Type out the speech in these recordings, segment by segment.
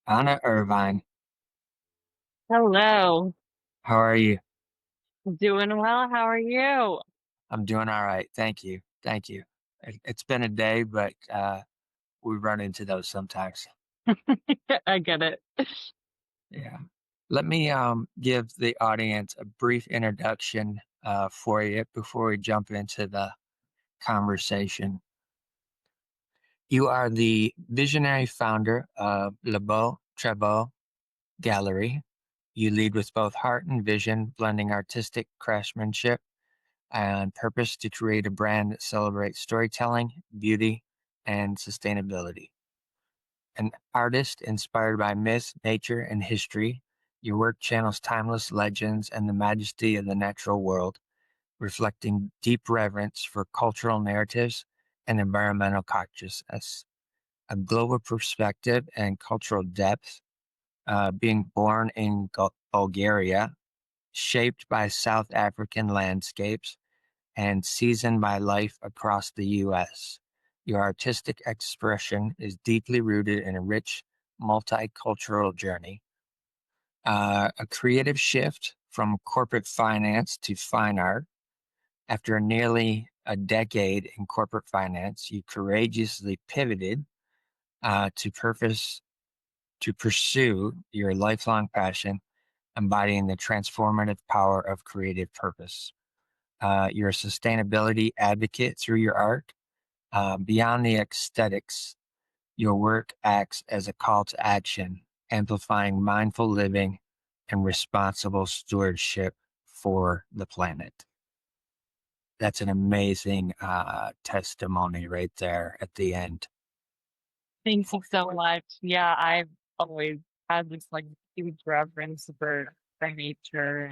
Anna Irvine, Hello. how are you? Doing well. How are you? I'm doing all right. Thank you. Thank you. It's been a day, but we run into those sometimes. I get it. Yeah. Let me give the audience a brief introduction for you before we jump into the conversation. You are the visionary founder of Beaux Travail Gallery. You lead with both heart and vision, blending artistic craftsmanship and purpose to create a brand that celebrates storytelling, beauty, and sustainability. An artist inspired by myth, nature, and history, your work channels timeless legends and the majesty of the natural world, reflecting deep reverence for cultural narratives and environmental consciousness. A global perspective and cultural depth, being born in Bulgaria, shaped by South African landscapes and seasoned by life across the U.S. Your artistic expression is deeply rooted in a rich, multicultural journey. A creative shift from corporate finance to fine art. After nearly a decade in corporate finance, you courageously pivoted to purpose to pursue your lifelong passion, embodying the transformative power of creative purpose. You're a sustainability advocate through your art. Beyond the aesthetics, your work acts as a call to action, amplifying mindful living and responsible stewardship for the planet. That's an amazing testimony right there at the end. Thank you so much. Yeah, I've always had this like huge reverence for nature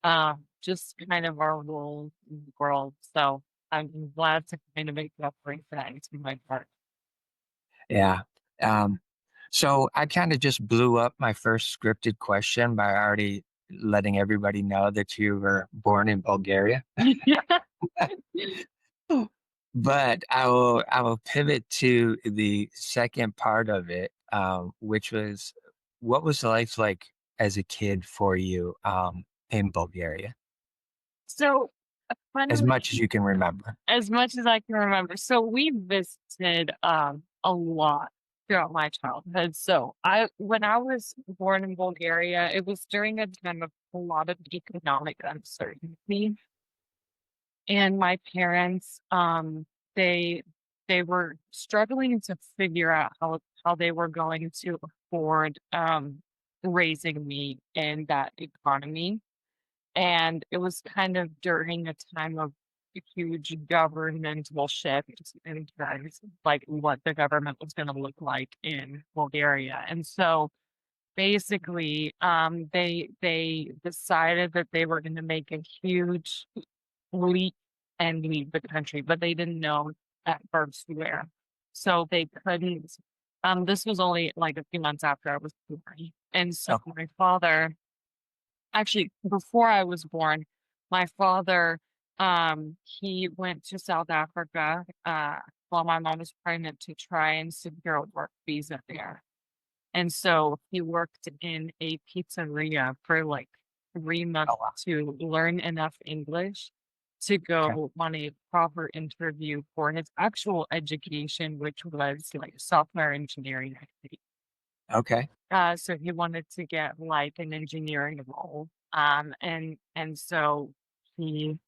and just kind of our role in the world. So I'm glad to kind of incorporate that into my part. Yeah. Um, so I kind of just blew up my first scripted question by already letting everybody know that you were born in Bulgaria. Yeah. But I will pivot to the second part of it, which was what was life like as a kid for you in Bulgaria, So as funnily, much as you can remember. as much as I can remember. So we visited a lot throughout my childhood. So I when I was born in Bulgaria, it was during a time of a lot of economic uncertainty. And my parents they they were struggling to figure out how they were going to afford raising me in that economy. And it was kind of during a time of a huge governmental shift in terms of, like, what the government was gonna look like in Bulgaria. And so, basically, they decided that they were gonna make a huge leap and leave the country, but they didn't know at first where. So they couldn't this was only, like, a few months after I was born. And so Oh, my father actually, before I was born, my father, he went to South Africa, while my mom was pregnant to try and secure a work visa there. And so he worked in a pizzeria for like 3 months oh, wow. to learn enough English to Okay. go on a proper interview for his actual education, which was like software engineering, I think. Okay. So he wanted to get like an engineering role. And so he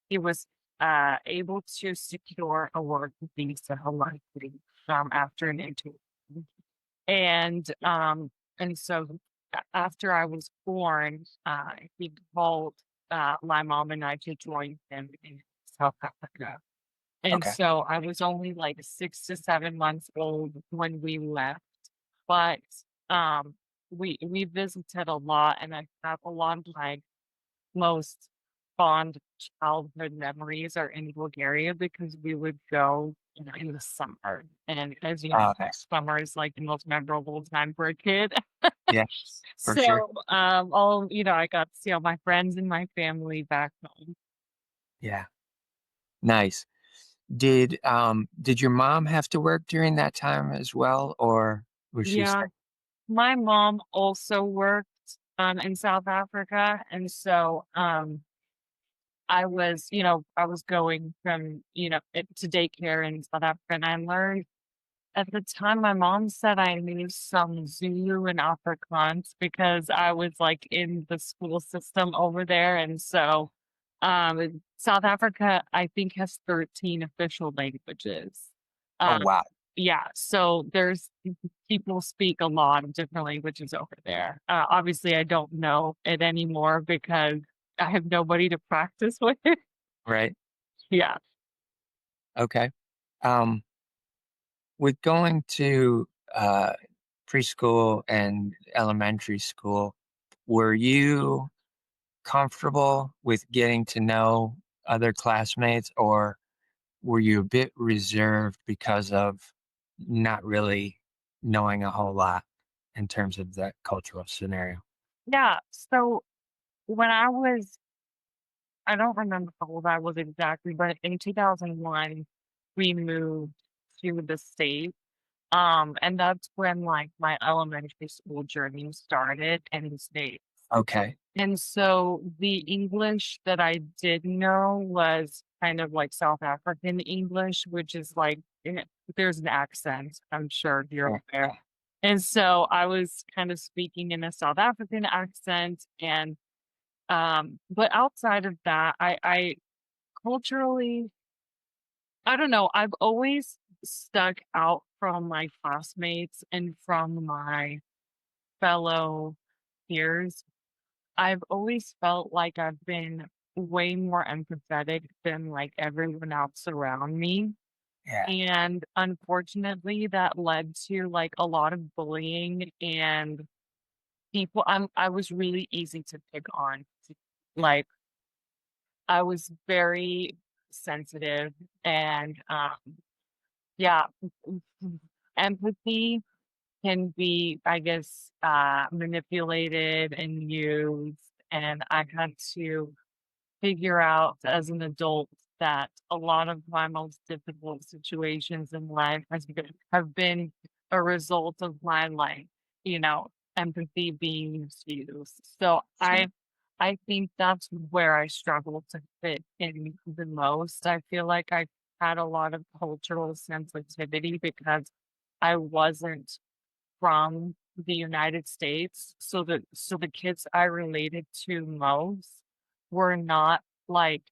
he was able to secure a work visa likely after an interview. And and so after I was born, he called my mom and I to join him in South Africa. And Okay. so I was only like 6 to 7 months old when we left, but we visited a lot, and I have a lot of my most fond childhood memories are in Bulgaria because we would go, in the summer. And as you know, Oh, nice. summer is like the most memorable time for a kid. Yeah, for sure. So I got to see all my friends and my family back home. Yeah. Nice. Did your mom have to work during that time as well, or was she Yeah. staying? my mom also worked in South Africa, and so I was going from to daycare in South Africa, and I learned at the time. My mom said I knew some Zulu and Afrikaans because I was like in the school system over there, and so South Africa, I think, has 13 official languages. Oh, Um, wow. yeah, so there's people speak a lot of different languages over there. Obviously, I don't know it anymore because I have nobody to practice with. Right. Yeah. Okay. Um, with going to preschool and elementary school, were you comfortable with getting to know other classmates, or were you a bit reserved because of not really knowing a whole lot in terms of that cultural scenario? Yeah. So when I don't remember how old I was exactly, but in 2001, we moved to the States. And that's when like my elementary school journey started in the States. Okay. And so the English that I did know was kind of like South African English, which is like there's an accent, I'm sure you're Yeah. aware. And so I was kind of speaking in a South African accent, and but outside of that, I culturally, I don't know, I've always stuck out from my classmates and from my fellow peers. I've always felt like I've been way more empathetic than like everyone else around me. Yeah. And unfortunately, that led to like a lot of bullying and I was really easy to pick on. Like I was very sensitive and yeah, empathy can be, I guess, manipulated and used. And I had to figure out as an adult that a lot of my most difficult situations in life have been a result of my like, you know, empathy being misused. So Sure. I think that's where I struggle to fit in the most. I feel like I had a lot of cultural sensitivity because I wasn't from the United States. So the kids I related to most were not like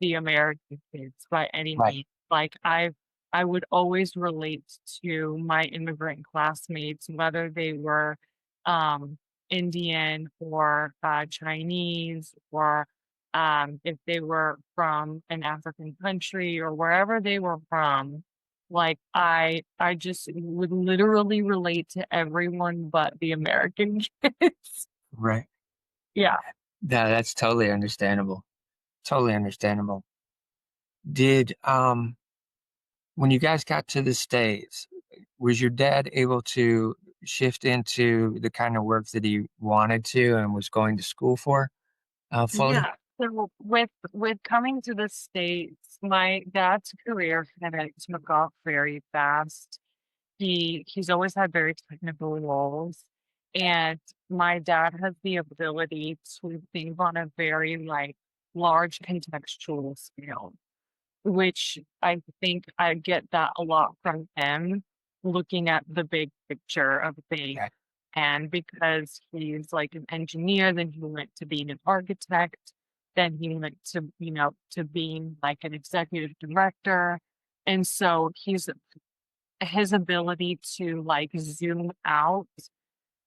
the American kids by any Right. means. Like I would always relate to my immigrant classmates, whether they were um Indian or Chinese or if they were from an African country or wherever they were from. Like, I just would literally relate to everyone but the American kids. Right. Yeah. That's totally understandable. Totally understandable. Did when you guys got to the States, was your dad able to shift into the kind of work that he wanted to and was going to school for fully? Yeah. So with coming to the States, my dad's career kind of took off very fast. He's always had very technical roles, and my dad has the ability to think on a very like large contextual scale. Which I think I get that a lot from him, looking at the big picture of things. Okay. And because he's like an engineer, then he went to being an architect, then he went to, to being like an executive director. And so his ability to like zoom out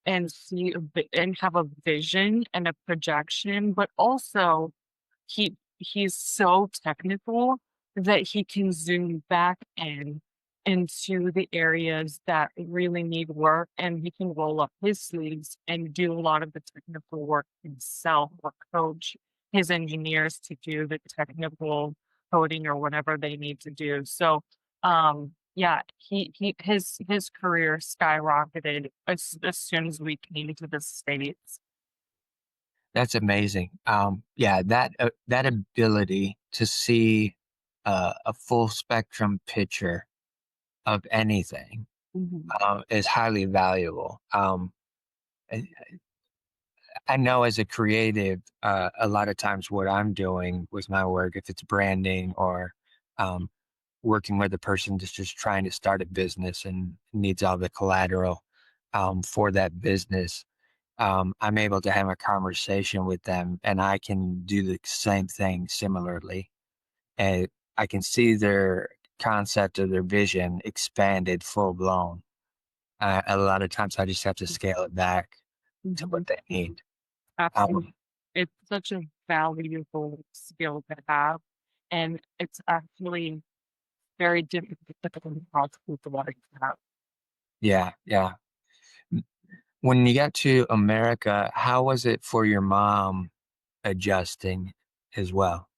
and see and have a vision and a projection, but also he's so technical that he can zoom back in into the areas that really need work, and he can roll up his sleeves and do a lot of the technical work himself or coach his engineers to do the technical coding or whatever they need to do. So yeah, his career skyrocketed as soon as we came to the States. That's amazing. Yeah, that ability to see a full spectrum picture of anything Mhm. is highly valuable. I, I know as a creative, a lot of times what I'm doing with my work, if it's branding or um, working with a person that's just trying to start a business and needs all the collateral for that business, I'm able to have a conversation with them and I can do the same thing similarly. And I can see their concept of their vision expanded full blown. A lot of times I just have to scale it back to what Mhm. they need. Absolutely. Um, It's such a valuable skill to have, and it's actually very difficult and possible to what you have. yeah, yeah. When you got to America, how was it for your mom adjusting as well?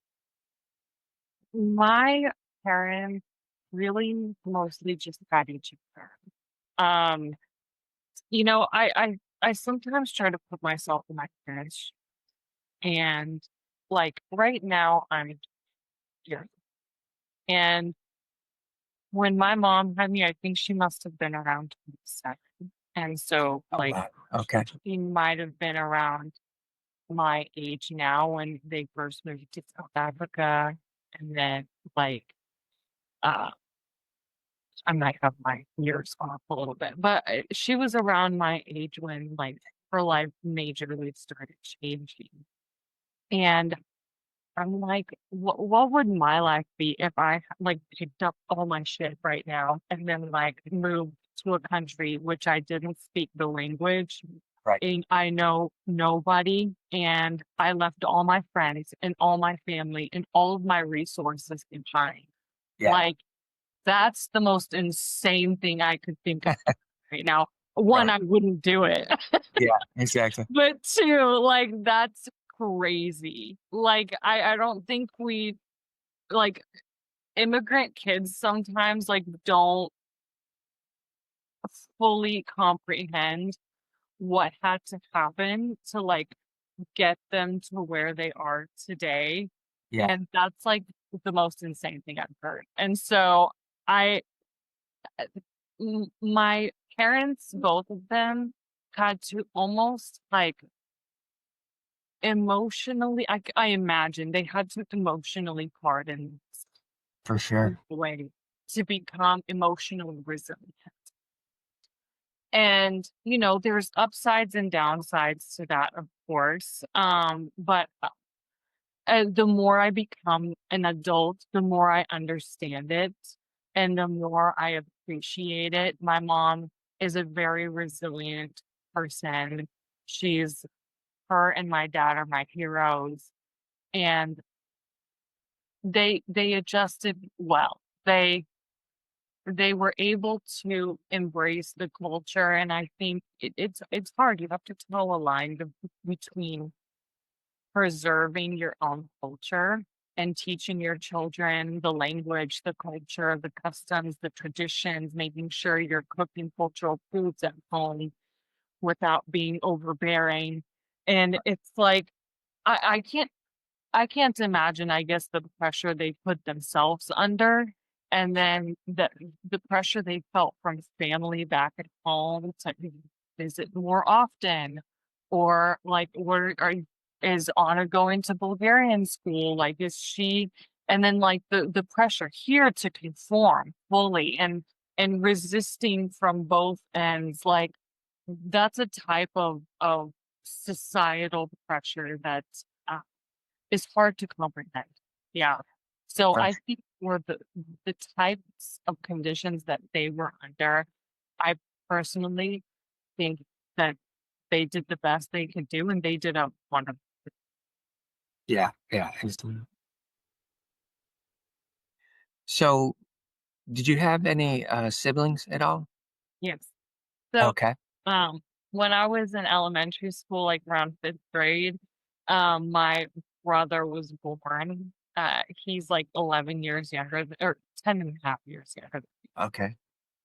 My parents really mostly just got each other. Um, I sometimes try to put myself in my parents' shoes, and like right now I'm here. And when my mom had me, I think she must have been around 27. And so Oh, like wow. Okay. she might have been around my age now when they first moved to South Africa. And then like uh I might have my years off a little bit, but she was around my age when like her life majorly started changing. And I'm like, what would my life be if I like picked up all my shit right now and then like moved to a country which I didn't speak the language Right. and I know nobody and I left all my friends and all my family and all of my resources behind. Yeah. Like that's the most insane thing I could think of right now. One, Right. I wouldn't do it. Yeah, exactly. But two, like, that's crazy. Like, I don't think we like, immigrant kids sometimes, like, don't fully comprehend what had to happen to, like, get them to where they are today, Yeah, and that's, like, the most insane thing I've heard. And so I my parents, both of them, had to almost, like, emotionally I imagine they had to emotionally pardon for sure. the way to become emotionally resilient. And, there's upsides and downsides to that, of course. But the more I become an adult, the more I understand it and the more I appreciate it. My mom is a very resilient person. She's Her and my dad are my heroes. And they adjusted well. They were able to embrace the culture, and I think it's hard. You have to toe a line between preserving your own culture and teaching your children the language, the culture, the customs, the traditions, making sure you're cooking cultural foods at home without being overbearing. And it's like I can't imagine, I guess, the pressure they put themselves under, and then the pressure they felt from family back at home to visit more often, or like, is Anna going to Bulgarian school? Like, is she? And then like the pressure here to conform fully and resisting from both ends, like that's a type of societal pressure that uh, it's hard to comprehend. Yeah. So For I think for the types of conditions that they were under, I personally think that they did the best they could do and they did a wonderful. yeah, yeah. So, did you have any siblings at all? Yes. So Okay. um when I was in elementary school, like around fifth grade, my brother was born. He's like 11 years younger or 10 and a half years younger. Okay.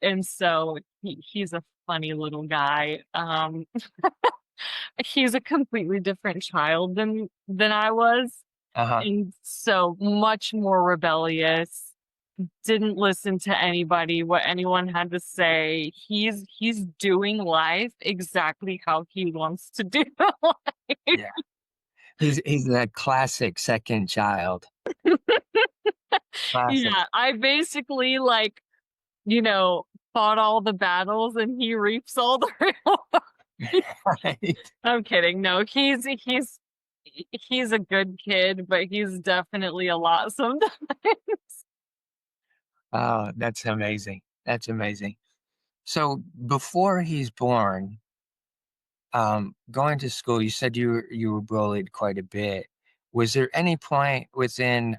And so he's a funny little guy. He's a completely different child than I was, Uh-huh. and so much more rebellious. didn't listen to anybody, what anyone had to say. He's doing life exactly how he wants to do life. Yeah. He's that classic second child. Classic. Yeah, I basically like, you know, fought all the battles and he reaps all the rewards. Right. I'm kidding. No, he's a good kid, but he's definitely a lot sometimes. Oh, that's amazing. That's amazing. So before he's born, going to school, you said you were bullied quite a bit. Was there any point within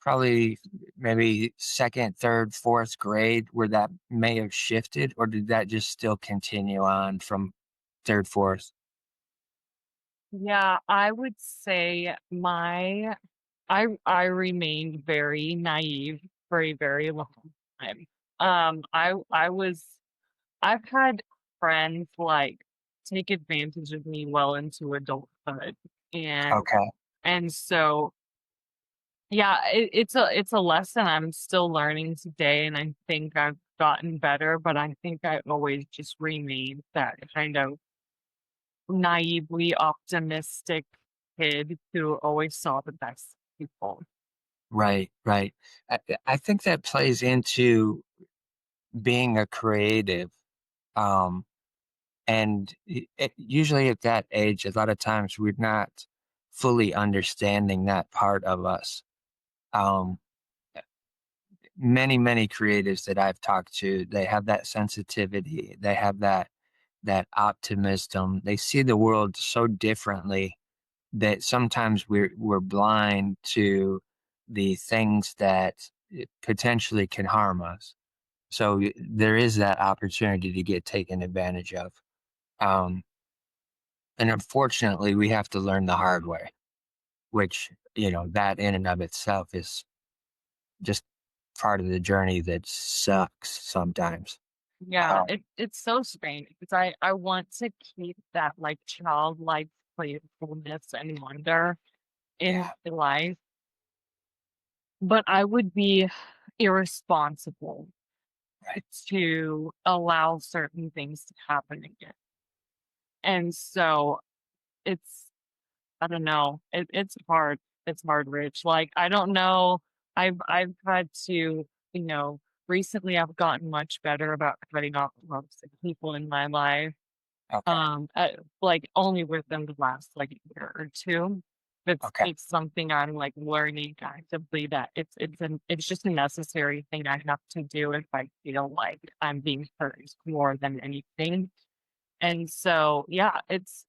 probably maybe second, third, fourth grade where that may have shifted, or did that just still continue on from third, fourth? Yeah, I would say I remained very naive for a very long time. I've had friends like take advantage of me well into adulthood, and Okay. and so yeah, it's a lesson I'm still learning today, and I think I've gotten better, but I think I always just remained that kind of naively optimistic kid who always saw the best in people. Right, right. I think that plays into being a creative. Um, usually at that age, a lot of times we're not fully understanding that part of us. Um, many creatives that I've talked to, they have that sensitivity, they have that optimism. They see the world so differently that sometimes we're blind to the things that potentially can harm us. So there is that opportunity to get taken advantage of. Um, and unfortunately, we have to learn the hard way, which, that in and of itself is just part of the journey that sucks sometimes. Yeah, Um, it's so strange because I want to keep that like childlike playfulness and wonder in yeah, my life, but I would be irresponsible right. to allow certain things to happen again. And so it's I don't know. It's hard. It's hard, Rich. Like I don't know. I've had to, you know, recently I've gotten much better about cutting off toxic people in my life. Okay. Like only within the last like year or two. Okay. It's something I'm like learning actively that it's just a necessary thing I have to do if I feel like I'm being hurt more than anything. And so yeah, it's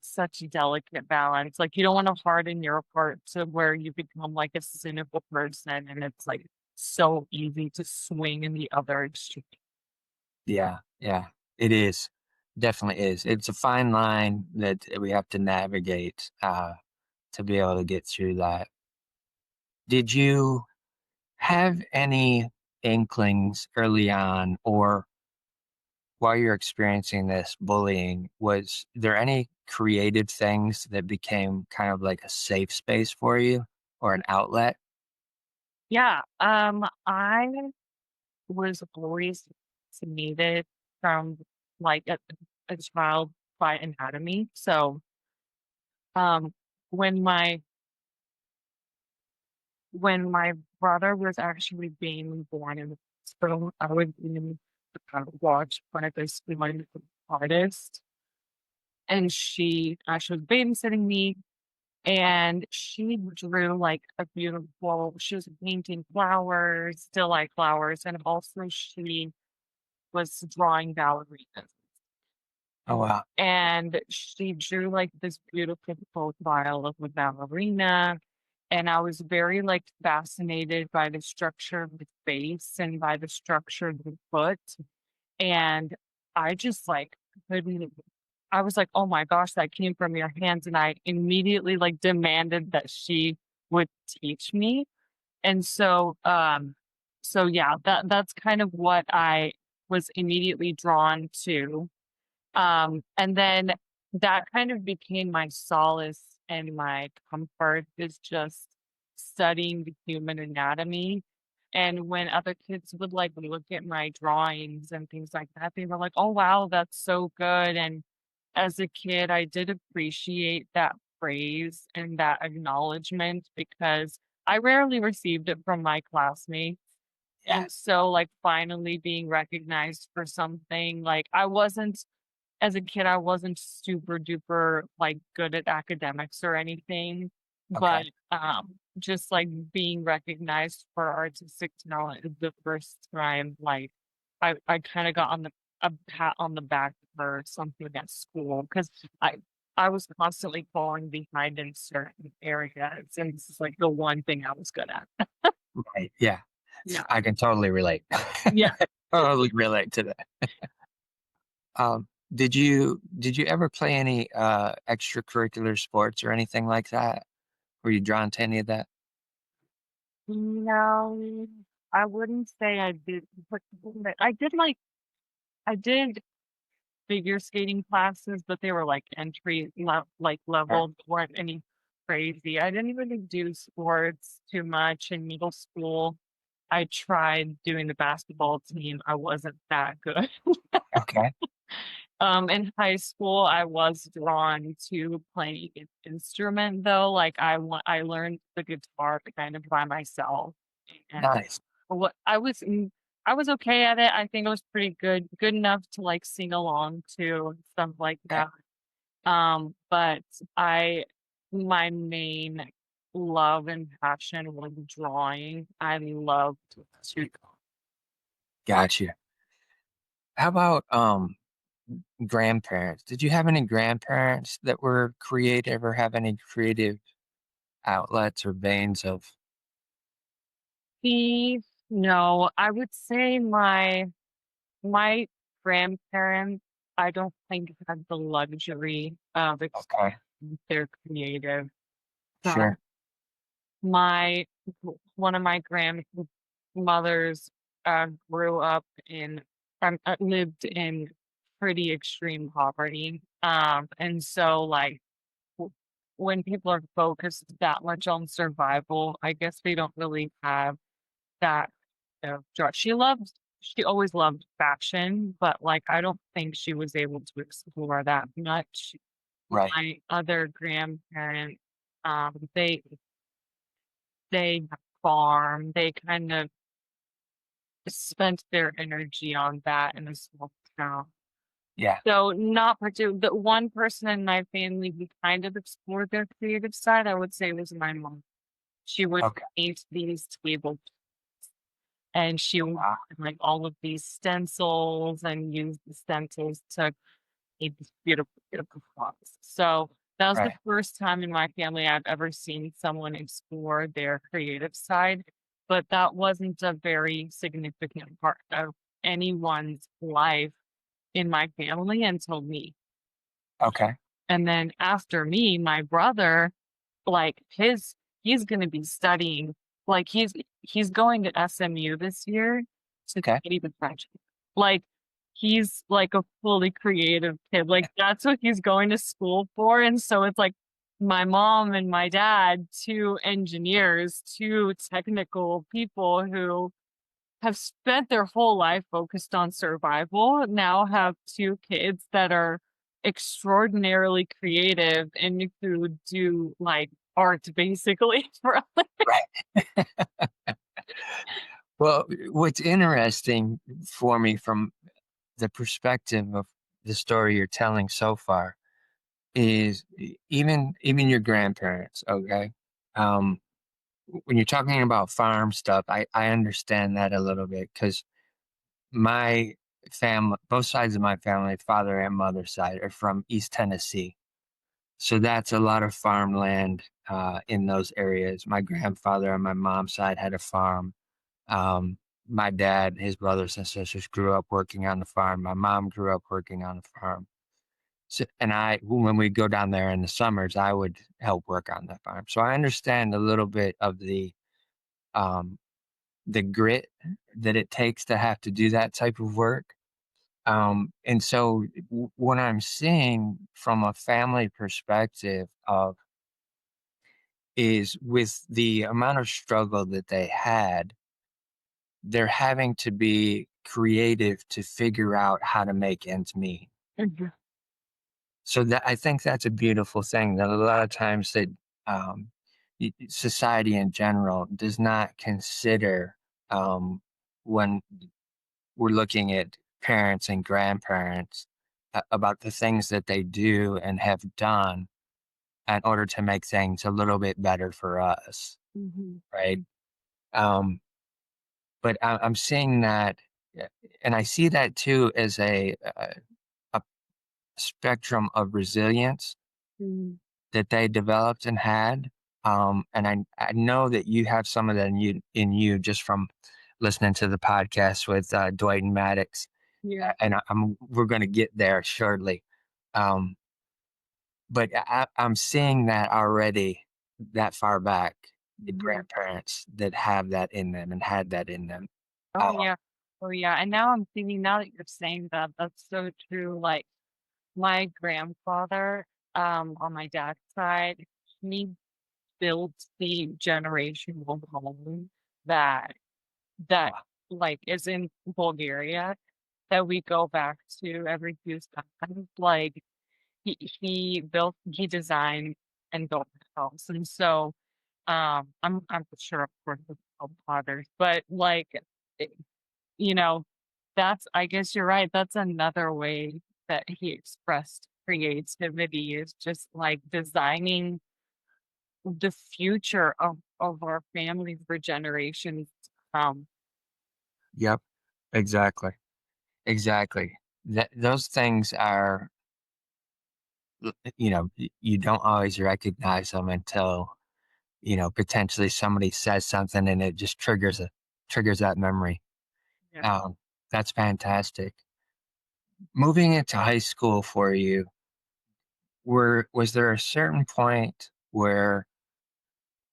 such a delicate balance. Like, you don't wanna harden your heart to where you become, like, a cynical person, and it's, like, so easy to swing in the other extreme. Yeah. Yeah. It is. Definitely is. It's a fine line that we have to navigate to be able to get through that. Did you have any inklings early on, or while you're experiencing this bullying, was there any creative things that became kind of like a safe space for you or an outlet? Yeah, I was always fascinated from, like, a child by anatomy. So, um, when my brother was actually being born in the hospital, I would, watch one of those like artists. And she was babysitting me, and she drew, like, a beautiful she was painting flowers, still like flowers, and also she was drawing ballerinas. Oh, wow. And she drew, like, this beautiful profile of a ballerina, and I was very, like, fascinated by the structure of the face and by the structure of the foot, and I just, like, couldn't I was like, "Oh my gosh, that came from your hands," and I immediately, like, demanded that she would teach me, and so yeah, that's kind of what I was immediately drawn to, and then that kind of became my solace and my comfort is just studying the human anatomy. And when other kids would like look at my drawings and things like that, they were like, "Oh wow, that's so good." And as a kid, I did appreciate that praise and that acknowledgement because I rarely received it from my classmates. Yeah. And so, like, finally being recognized for something, like, I wasn't as a kid, I wasn't super duper, like, good at academics or anything, but, Okay. just, like, being recognized for artistic talent is the first time, like, I kinda got on the a pat on the back for something at school because I was constantly falling behind in certain areas, and this is, like, the one thing I was good at. Right. Yeah. Yeah. I can totally relate. Yeah. Totally relate to that. Did you ever play any extracurricular sports or anything like that? Were you drawn to any of that? No, I wouldn't say I did, but I did figure skating classes, but they were like Sure. level, weren't any crazy. I didn't really do sports too much in middle school. I tried doing the basketball team. I wasn't that good. Okay. In high school, I was drawn to playing an instrument though. Like I learned the guitar kind of by myself, and Nice. what I was okay at it. I think it was pretty good enough to like sing along to and stuff like Okay. that. But I my main love and passion was drawing. I loved to Got you. How about grandparents? Did you have any grandparents that were creative or have any creative outlets or veins of see. No, I would say my grandparents, I don't think had the luxury of okay, they're creative. But sure. my one of my grandmothers grew up in lived in pretty extreme poverty. And so like w- when people are focused that much on survival, I guess they don't really have that drive. She always loved fashion, but like I don't think she was able to explore that much. Right. My other grandparents, they they farm, they kind of spent their energy on that in a small town. Yeah. So not partic the one person in my family who kind of explored their creative side, I would say was my mom. She would Okay. paint these tables and she would Wow. like all of these stencils and use the stencils to made these beautiful, beautiful frogs. So that was the Right. first time in my family I've ever seen someone explore their creative side, but that wasn't a very significant part of anyone's life in my family until me. Okay. And then after me, my brother, like he's gonna be studying, like he's going to SMU this year to Okay. study the French. Like he's like a fully creative kid. Like that's what he's going to school for. And so it's like my mom and my dad, two engineers, two technical people who have spent their whole life focused on survival, now have two kids that are extraordinarily creative and who do like art basically for Right. Well, what's interesting for me from the perspective of the story you're telling so far is even your grandparents, okay? Um, when you're talking about farm stuff, I understand that a little bit because my family, both sides of my family, father and mother side, are from East Tennessee. So that's a lot of farmland in those areas. My grandfather on my mom's side had a farm. My dad, his brothers and sisters grew up working on the farm. My mom grew up working on the farm. So, and when we go down there in the summers, I would help work on the farm. So I understand a little bit of um, the grit that it takes to have to do that type of work. And so what I'm seeing from a family perspective of is with the amount of struggle that they had, they're having to be creative to figure out how to make ends meet. Mhm. So that I think that's a beautiful thing that a lot of times that um, society in general does not consider when we're looking at parents and grandparents about the things that they do and have done in order to make things a little bit better for us, Mhm. right? Um, but I'm seeing that, uh, and I see that too as a spectrum of resilience Mhm. that they developed and had. And I know that you have some of that in you just from listening to the podcast with Dwight and Maddox, Yeah. and we're going to get there shortly. Um, but I'm seeing that already that far back, the Mhm. grandparents that have that in them and had that in them. Oh, Uh, yeah. Oh, yeah, and now I'm thinking now that you're saying that, that's so true, like, my grandfather, on my dad's side, he built the generational home that that, like, is in Bulgaria that we go back to every few times, like, he designed and built the house, and so, I'm sure, of course, it's all fathers, but, like, eh, you know, that's I guess you're right, that's another way that he expressed creativity is just, like, designing the future of our family for generations to come. yep, exactly, exactly. Those things are, you don't always recognize them until potentially somebody says something and it just triggers that memory. Yeah. Um, that's fantastic. Moving into high school for you, was there a certain point where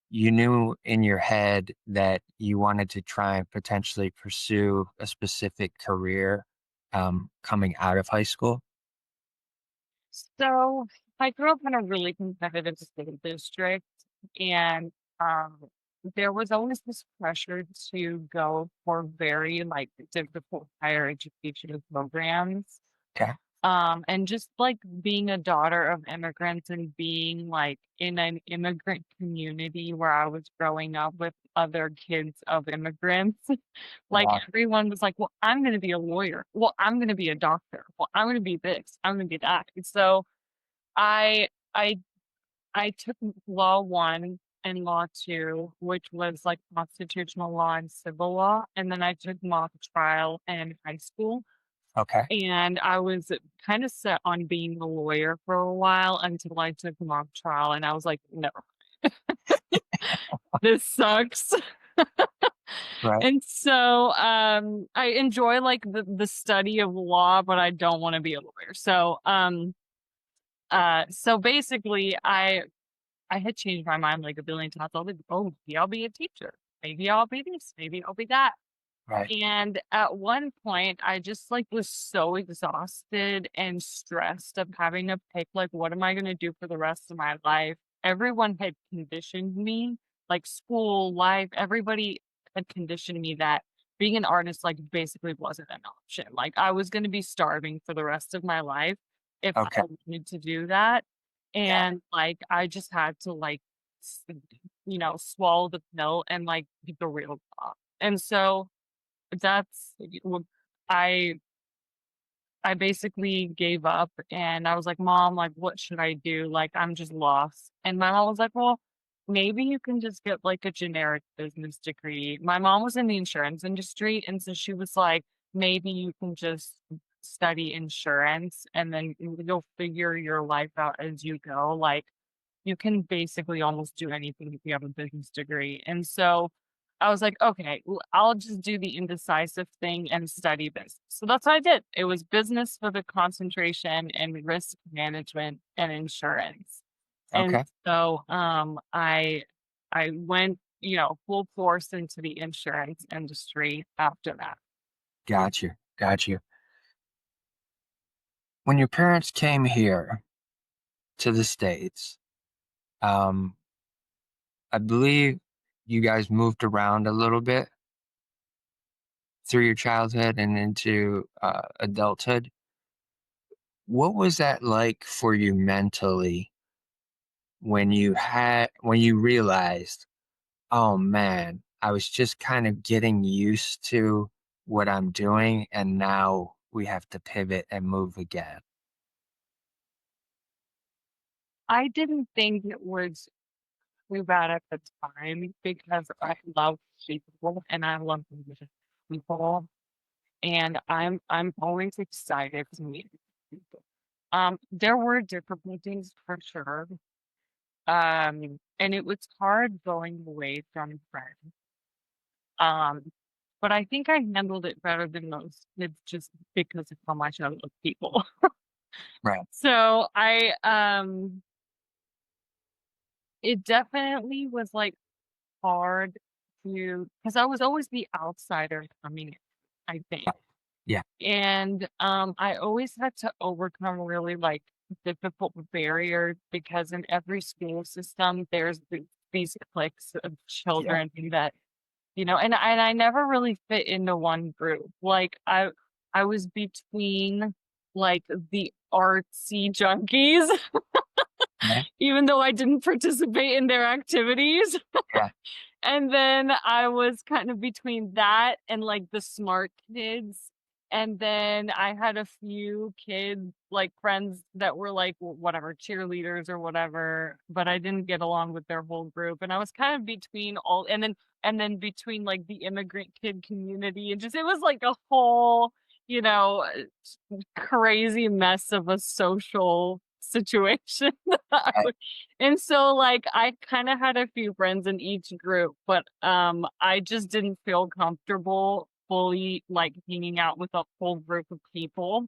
you knew in your head that you wanted to try and potentially pursue a specific career coming out of high school? So I grew up in a really competitive school district, and um, there was always this pressure to go for very like difficult higher education programs. Okay. And just like being a daughter of immigrants and being like in an immigrant community where I was growing up with other kids of immigrants, like Wow. everyone was like, well, I'm going to be a lawyer. Well, I'm going to be a doctor. Well, I'm going to be this. I'm going to be that. And so I, I, I took law one and law two, which was like constitutional law and civil law. And then I took mock trial in high school. Okay. And I was kind of set on being a lawyer for a while until I took mock trial, and I was like, "No, this sucks." Right. And so, I enjoy, like, the study of law, but I don't wanna be a lawyer. So, so basically, I had changed my mind, like, a billion times. I was like, "Oh, maybe I'll be a teacher. Maybe I'll be this. Maybe I'll be that." Right. And at one point, I just like was so exhausted and stressed of having to pick like what am I going to do for the rest of my life? Everyone had conditioned me, like school, life, everybody had conditioned me that being an artist like basically wasn't an option. Like I was going to be starving for the rest of my life if I Okay. wanted to do that. Yeah. And like I just had to like swallow the pill and like be the real top. And so that's w I I basically gave up and I was like, "Mom, like, what should I do? Like, I'm just lost." And my mom was like, "Well, maybe you can just get like a generic business degree." My mom was in the insurance industry, and so she was like, "Maybe you can just study insurance and then you'll figure your life out as you go." Like, you can basically almost do anything if you have a business degree. And so I was like, okay, I'll just do the indecisive thing and study business. So that's what I did. It was business with a concentration in risk management and insurance. And Okay. so I went, full force into the insurance industry after that. Got you. Got you. When your parents came here to the States, um, I believe you guys moved around a little bit through your childhood and into adulthood. What was that like for you mentally when you realized, oh man, I was just kind of getting used to what I'm doing, and now we have to pivot and move again. I didn't think it was too bad at the time because I love people and I love people and I'm always excited to meet people. There were difficulties for sure. And it was hard going away from friends. Um, but I think I handled it better than most kids just because of how much I love people. Right. So it definitely was like hard to because I was always the outsider coming in, I think. Yeah. And I always had to overcome really like difficult barriers because in every school system there's these cliques of Yeah. children that and I never really fit into one group. Like I was between like the artsy junkies, Yeah. even though I didn't participate in their activities. Yeah. And then I was kind of between that and like the smart kids. And then I had a few kids, like friends that were like whatever, cheerleaders or whatever, but I didn't get along with their whole group. And I was kind of between all and then between like the immigrant kid community and just it was like a whole, you know, crazy mess of a social situation. that I Right. was and so, like, I kinda had a few friends in each group, but, I just didn't feel comfortable fully, like, hanging out with a whole group of people,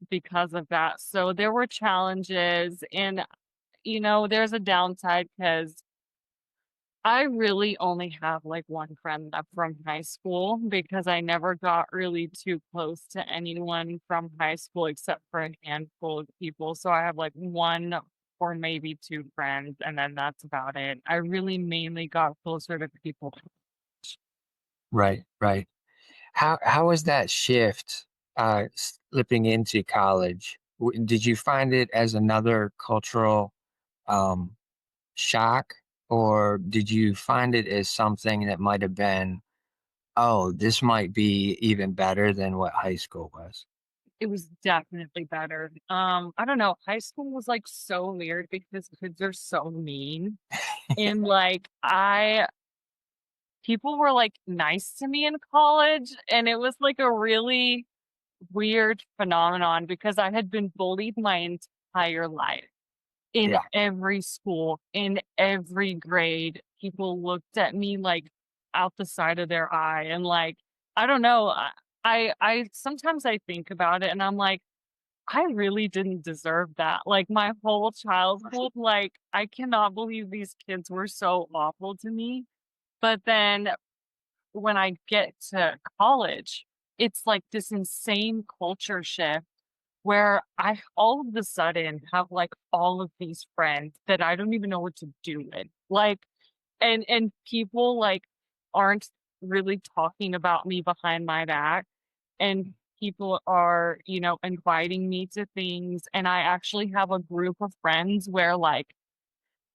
because of that. So there were challenges and, there's a downside because I really only have, like, one friend left from high school because I never got really too close to anyone from high school except for a handful of people, so I have, like, 1 or maybe 2 friends, and then that's about it. I really mainly got closer to people. Right. Right. How was that shift slipping into college? Did you find it as another cultural um, shock, or did you find it as something that might have been, oh, this might be even better than what high school was? It was definitely better. I don't know, high school was, like, so weird because kids are so mean, and, like, I people were, like, nice to me in college, and it was, like, a really weird phenomenon because I had been bullied my entire life in Yeah. every school, in every grade. People looked at me like out the side of their eye and like I don't know. I sometimes I think about it and I'm like, I really didn't deserve that. Like my whole childhood, like I cannot believe these kids were so awful to me. But then when I get to college, it's like this insane culture shift where I all of a sudden have like all of these friends that I don't even know what to do with. Like and people like aren't really talking about me behind my back and people are, inviting me to things and I actually have a group of friends where like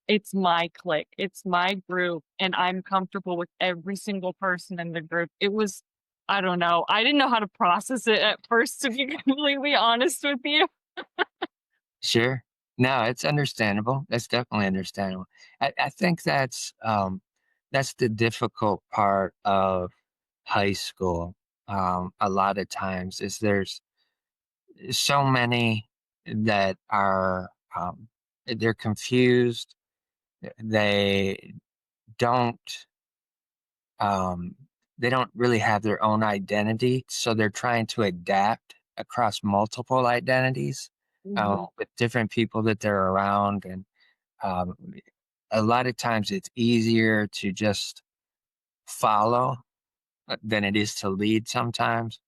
it's my clique, it's my group, and I'm comfortable with every single person in the group. It was I don't know. I didn't know how to process it at first, to be completely honest with you. Sure. No, it's understandable. That's definitely understandable. I think that's the difficult part of high school. A lot of times is there's so many that are they're confused. They don't um, they don't really have their own identity, so they're trying to adapt across multiple identities Mhm, with different people that they're around, and um, a lot of times it's easier to just follow than it is to lead sometimes.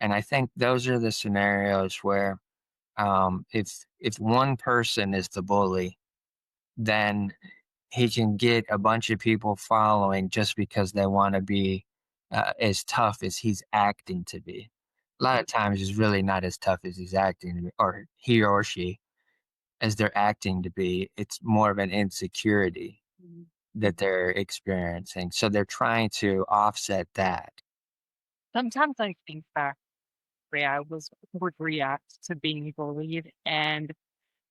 And I think those are the scenarios where if one person is the bully, then he can get a bunch of people following just because they want to be as tough as he's acting to be. A lot of times, he's really not as tough as he's acting, or he or she, as they're acting to be. It's more of an insecurity Mhm. that they're experiencing. So they're trying to offset that. Sometimes I think back where I would react to being bullied, and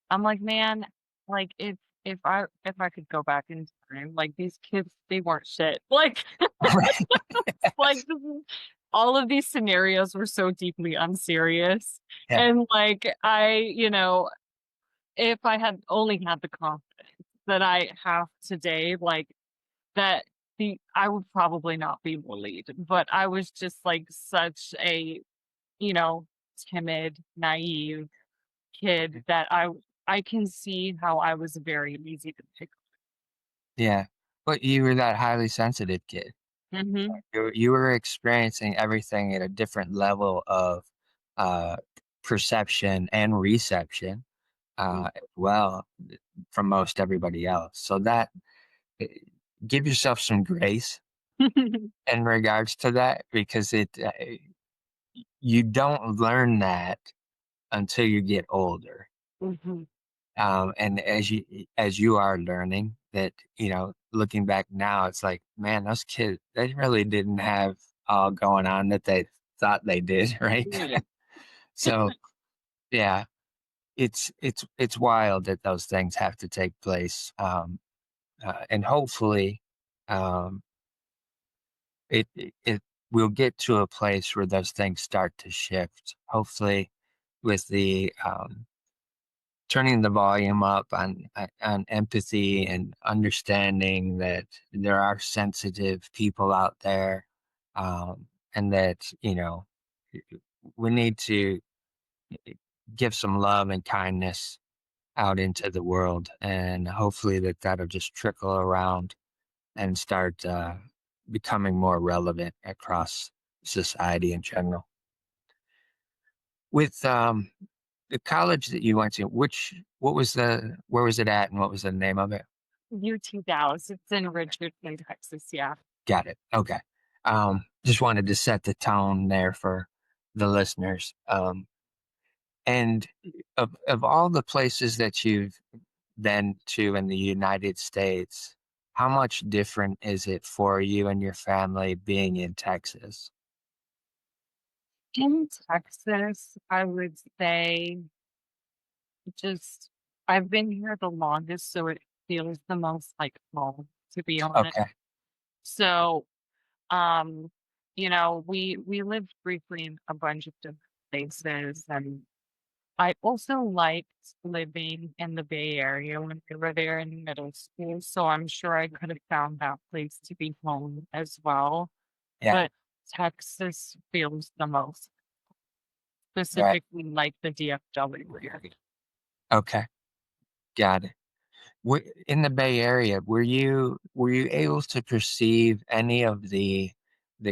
I'm like, man, like if I could go back in time, like these kids, they weren't shit. Like Right. like all of these scenarios were so deeply unserious. Yeah. And like if I had only had the confidence that I have today, like that I would probably not be bullied. But I was just like such a, you know, timid, naive kid that I can see how I was very easy to pick. Yeah. But you were that highly sensitive kid. Mhm. You were experiencing everything at a different level of uh, perception and reception as well from most everybody else. So that eh, give yourself some grace in regards to that because you don't learn that until you get older. Mhm. And as you are learning that, looking back now, it's like, man, those kids, they really didn't have all going on that they thought they did, right? Yeah. So yeah, it's wild that those things have to take place. And hopefully, um, it will get to a place where those things start to shift. Hopefully, with the turning the volume up on empathy and understanding that there are sensitive people out there, and that we need to give some love and kindness out into the world, and hopefully that'll just trickle around and start becoming more relevant across society in general. With the college that you went to, where was it at and what was the name of it? UT Dallas. It's in Richardson, Texas. Yeah. Got it. Okay. Just wanted to set the tone there for the listeners. And of all the places that you've been to in the United States, how much different is it for you and your family being in Texas? In Texas, I would say just I've been here the longest, so it feels the most like home, to be honest. Okay. So, um, we lived briefly in a bunch of different places, and I also liked living in the Bay Area when we were there in middle school, so I'm sure I could have found that place to be home as well. Yeah. But Texas feels the most, Right. specifically like the DFW area. Okay. Got it. In the Bay Area, were you able to perceive any of the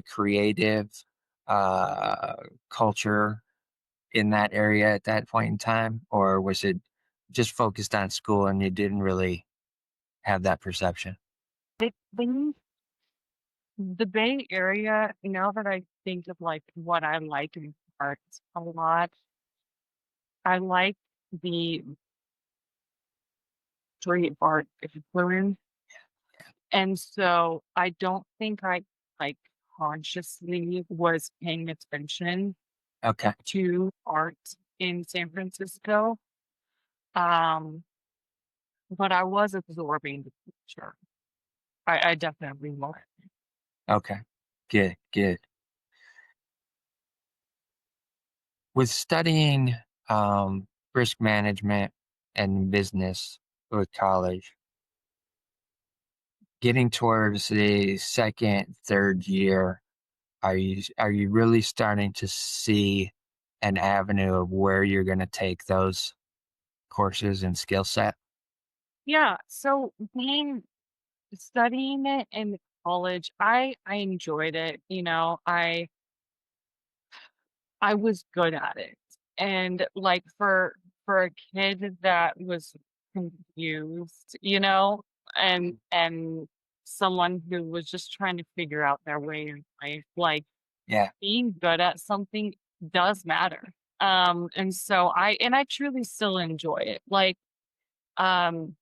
creative uh, culture in that area at that point in time, or was it just focused on school and you didn't really have that perception? The Bay Area, now that I think of like what I like in art a lot, I like the street art influence. And so I don't think I like consciously was paying attention Okay. to art in San Francisco. Um, but I was absorbing the culture. I definitely was. Okay. Good. Good. With studying risk management and business with college, getting towards the second, third year, are you really starting to see an avenue of where you're going to take those courses and skill set? Yeah. So being studying it in college, I enjoyed it. I was good at it. And like for a kid that was confused, and someone who was just trying to figure out their way in life. Like Yeah. being good at something does matter. And so I truly still enjoy it. Like, um,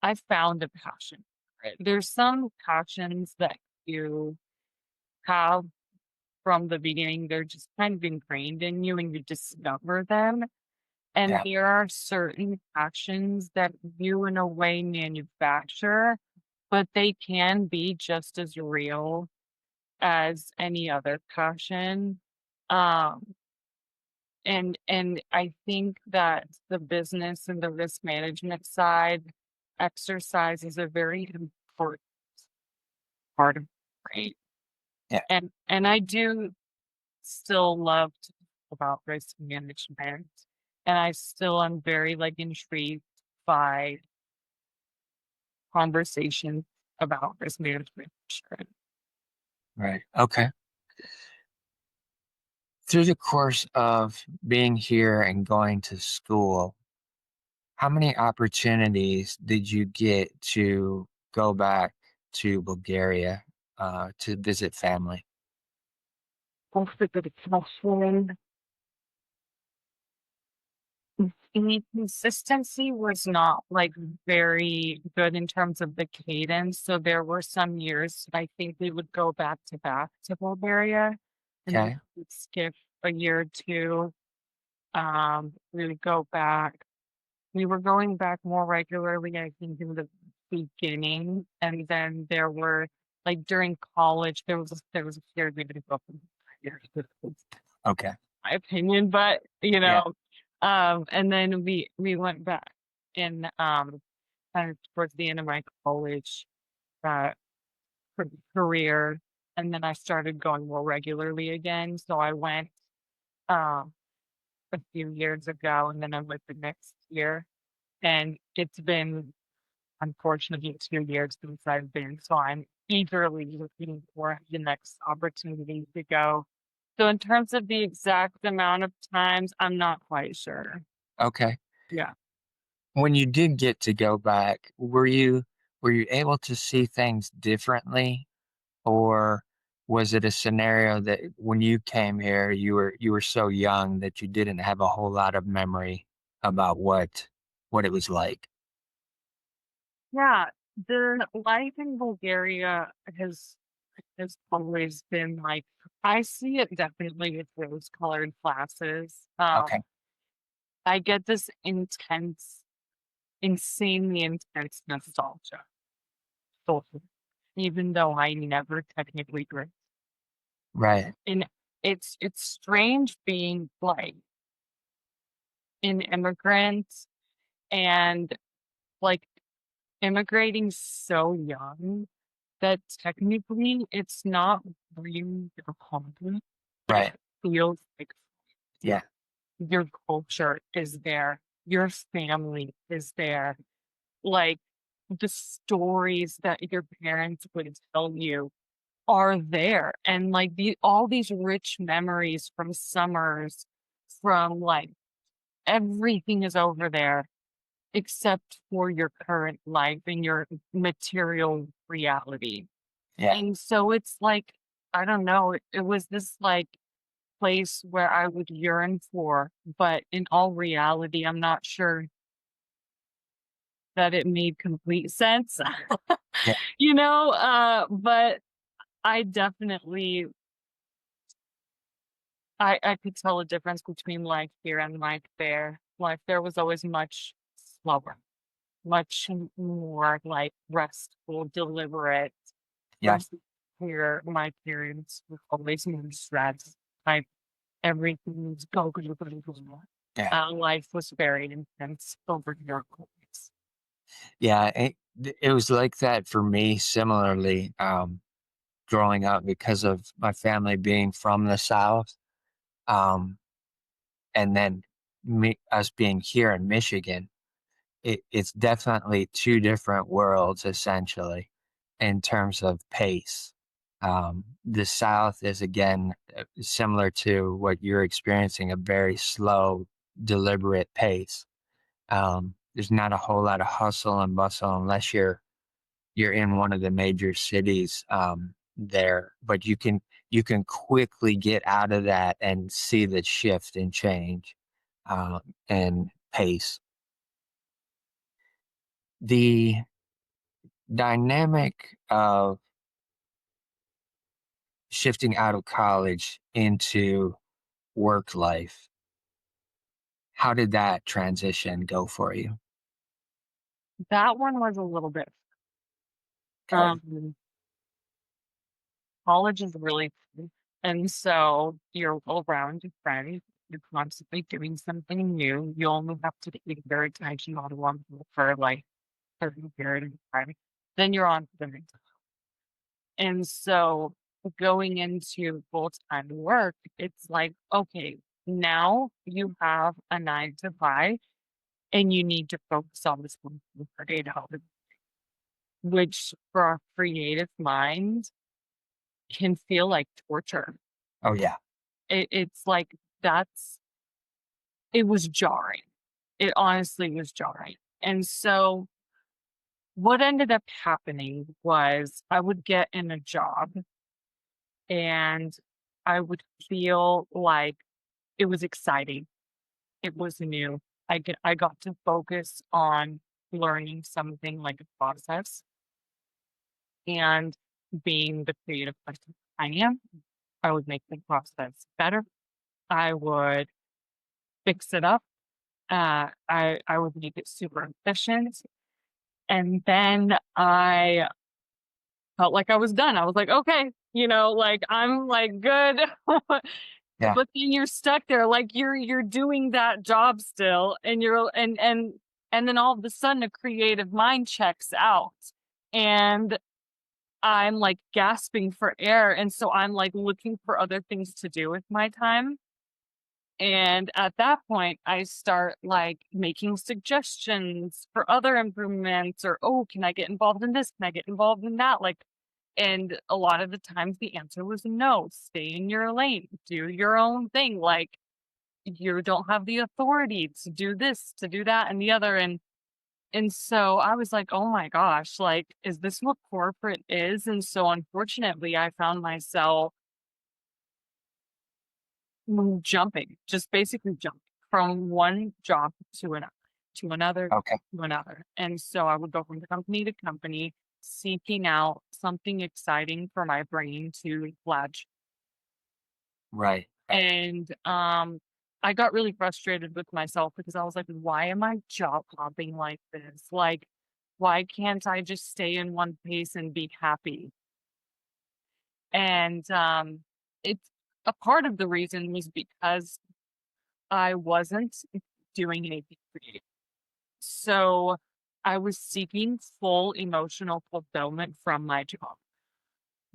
I found a passion for it. There's some passions that you have from the beginning, they're just kind of ingrained in you and you discover them. And Yeah. there are certain passions that you, in a way, manufacture, but they can be just as real as any other passion. Um, and I think that the business and the risk management side exercise is a very important part of it, right? Yeah. And I do still love to talk about risk management, and I still am very like intrigued by conversations about risk management. Sure. Right. Okay. Through the course of being here and going to school, how many opportunities did you get to go back to Bulgaria to visit family? That's a good question. The consistency was not like very good in terms of the cadence. So there were some years I think we would go back to Bulgaria and then Okay. we'd skip a year or two. We would go back. We were going back more regularly, I think, in the beginning. And then there were like during college, there was a period we didn't go for years, Okay. my opinion, but Yeah. and then we went back in kind of towards the end of my college uh career, and then I started going more regularly again. So I went um a few years ago, and then I went the next year, and it's been unfortunately 2 years since I've been. So I'm eagerly looking for the next opportunity to go. So in terms of the exact amount of times, I'm not quite sure. Okay. Yeah. When you did get to go back, were you able to see things differently, or was it a scenario that when you came here, you were so young that you didn't have a whole lot of memory about what it was like? Yeah, the life in Bulgaria has always been like I see it definitely with rose-colored glasses. Okay. I get this insanely intense nostalgia, for it, even though I never technically drink. Right. And it's strange being like an immigrant and like immigrating so young that technically it's not really your home, but Right. it feels like Yeah. your culture is there, your family is there, like the stories that your parents would tell you are there, and like all these rich memories from summers, from like everything is over there except for your current life and your material reality. Yeah. And so it's like, I don't know, it was this like place where I would yearn for, but in all reality, I'm not sure that it made complete sense. Yeah. But I definitely I could tell a difference between life here and life there. Life there was always much slower, much more like restful, deliberate. Yeah. Versus here, my parents were always in stress. Like everything was go, go, go, go, go. Yeah. Life was very intense over here. Always. Yeah. It was like that for me similarly, growing up because of my family being from the South. Um, and then us being here in Michigan, it's definitely two different worlds essentially in terms of pace. The South is again similar to what you're experiencing, a very slow, deliberate pace. There's not a whole lot of hustle and bustle unless you're you're in one of the major cities there, but you can quickly get out of that and see the shift and change and pace. The dynamic of shifting out of college into work life, how did that transition go for you? That one was a little bit. Okay. Um, College is really fun, and so you're around your friends. You're constantly doing something new. You only have to be very attention on one thing for like a certain period of time. Then you're on to the next. And so going into full-time work, it's like, okay, now you have a 9 to 5 and you need to focus on this one thing for 8 hours, which for a creative mind can feel like torture. Oh yeah. It's like that's it was jarring. It honestly was jarring. And so what ended up happening was I would get in a job and I would feel like it was exciting. It was new. I got to focus on learning something like a process and being the creative person I am. I would make the process better. I would fix it up. I would make it super efficient. And then I felt like I was done. I was like, okay, like I'm like good. Yeah. But then you're stuck there, like you're doing that job still, and and then all of a sudden a creative mind checks out, and I'm like gasping for air, and so I'm like looking for other things to do with my time. And at that point, I start like making suggestions for other improvements, or oh, can I get involved in this? Can I get involved in that? Like, and a lot of the times the answer was no, stay in your lane, do your own thing. Like, you don't have the authority to do this, to do that, and the other. And so I was like, oh my gosh, like, is this what corporate is? And so unfortunately, I found myself jumping, just basically jumping from one job to another, to another, Okay. to another. And so I would go from company to company, seeking out something exciting for my brain to fledge. Right. Right. And I got really frustrated with myself because I was like, why am I job hopping like this? Like, why can't I just stay in one place and be happy? And it's a part of the reason was because I wasn't doing anything creative. So I was seeking full emotional fulfillment from my job,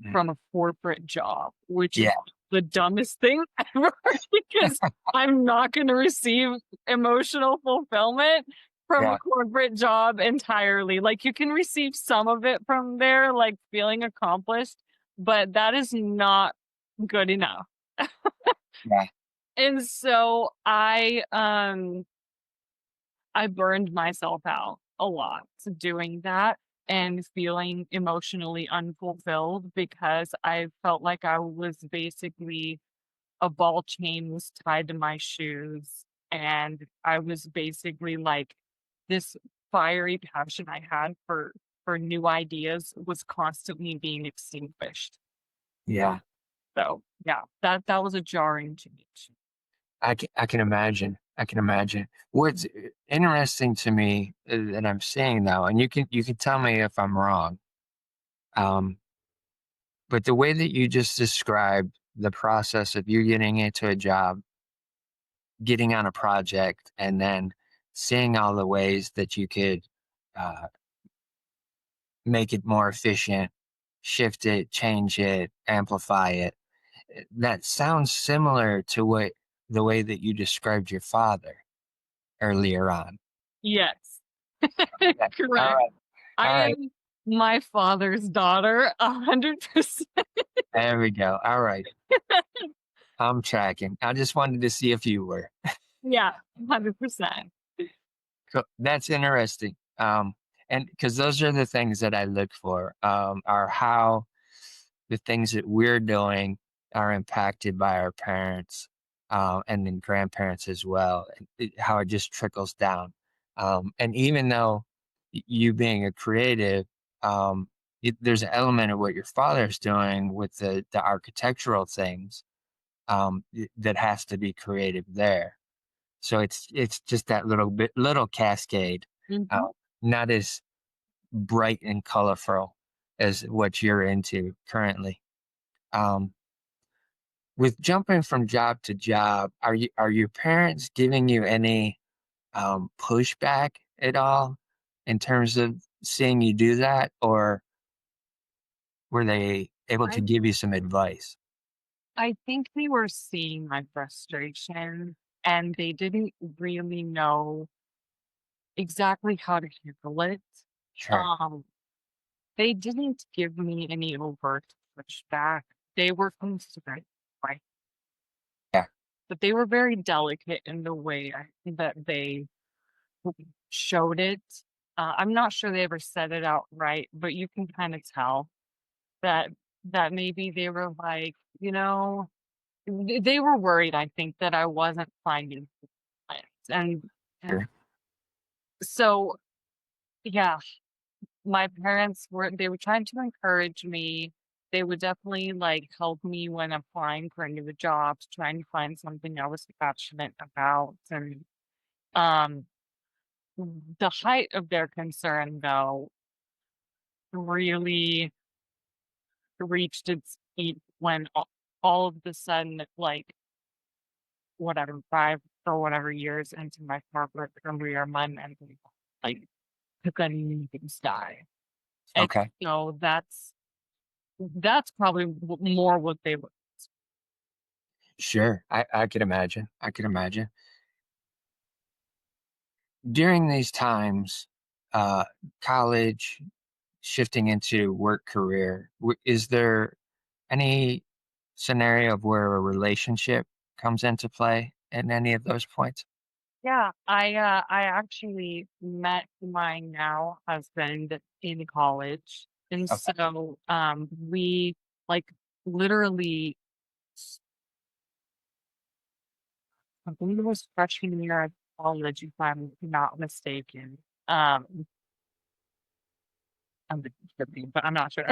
Mm. from a corporate job, which is Yeah. the dumbest thing ever because I'm not going to receive emotional fulfillment from Yeah. a corporate job entirely. Like you can receive some of it from there, like feeling accomplished, but that is not good enough. Yeah. And so I burned myself out a lot doing that and feeling emotionally unfulfilled because I felt like I was basically a ball chain was tied to my shoes. And I was basically like this fiery passion I had for new ideas was constantly being extinguished. Yeah. So yeah, that was a jarring change. I can imagine. I can imagine. What's interesting to me that I'm saying though, and you can tell me if I'm wrong. Um, but the way that you just described the process of you getting into a job, getting on a project, and then seeing all the ways that you could uh, make it more efficient, shift it, change it, amplify it. That sounds similar to what the way that you described your father earlier on. Yes. Okay. All Correct. right. I All right. am my father's daughter 100%. There we go. All right. I'm tracking. I just wanted to see if you were. Yeah, 100%. That's interesting. And because those are the things that I look for, are how the things that we're doing are impacted by our parents, and then grandparents as well, and how it just trickles down. And even though you being a creative, there's an element of what your father's doing with the architectural things, that has to be creative there. So it's just that little cascade, uh, Mhm. not as bright and colorful as what you're into currently. Um, with jumping from job to job, are your parents giving you any pushback at all in terms of seeing you do that, or were they able to I give you some advice? I think they were seeing my frustration and they didn't really know exactly how to handle it. Sure. Um, they didn't give me any overt pushback. They were concerned, right? Yeah. But they were very delicate in the way that they showed it. I'm not sure they ever said it out right, but you can kind of tell that maybe they were like, they were worried. I think that I wasn't finding clients, and Sure. so yeah, my parents were trying to encourage me. They would definitely like help me when applying for new jobs, trying to find something I was passionate about, and um the height of their concern, though, really reached its peak when all of the sudden, like, whatever, 5 or whatever years into my corporate career, my mental, like, took a nosedive. And Okay. so that's probably more what they were. Sure. I could imagine. I could imagine. During these times, uh, college, shifting into work career, is there any scenario of where a relationship comes into play at any of those points? Yeah, I actually met my now husband in college. And Okay. so we like literally I believe it was freshman year of college, if I'm not mistaken. Um, I'm kidding, but I'm not sure.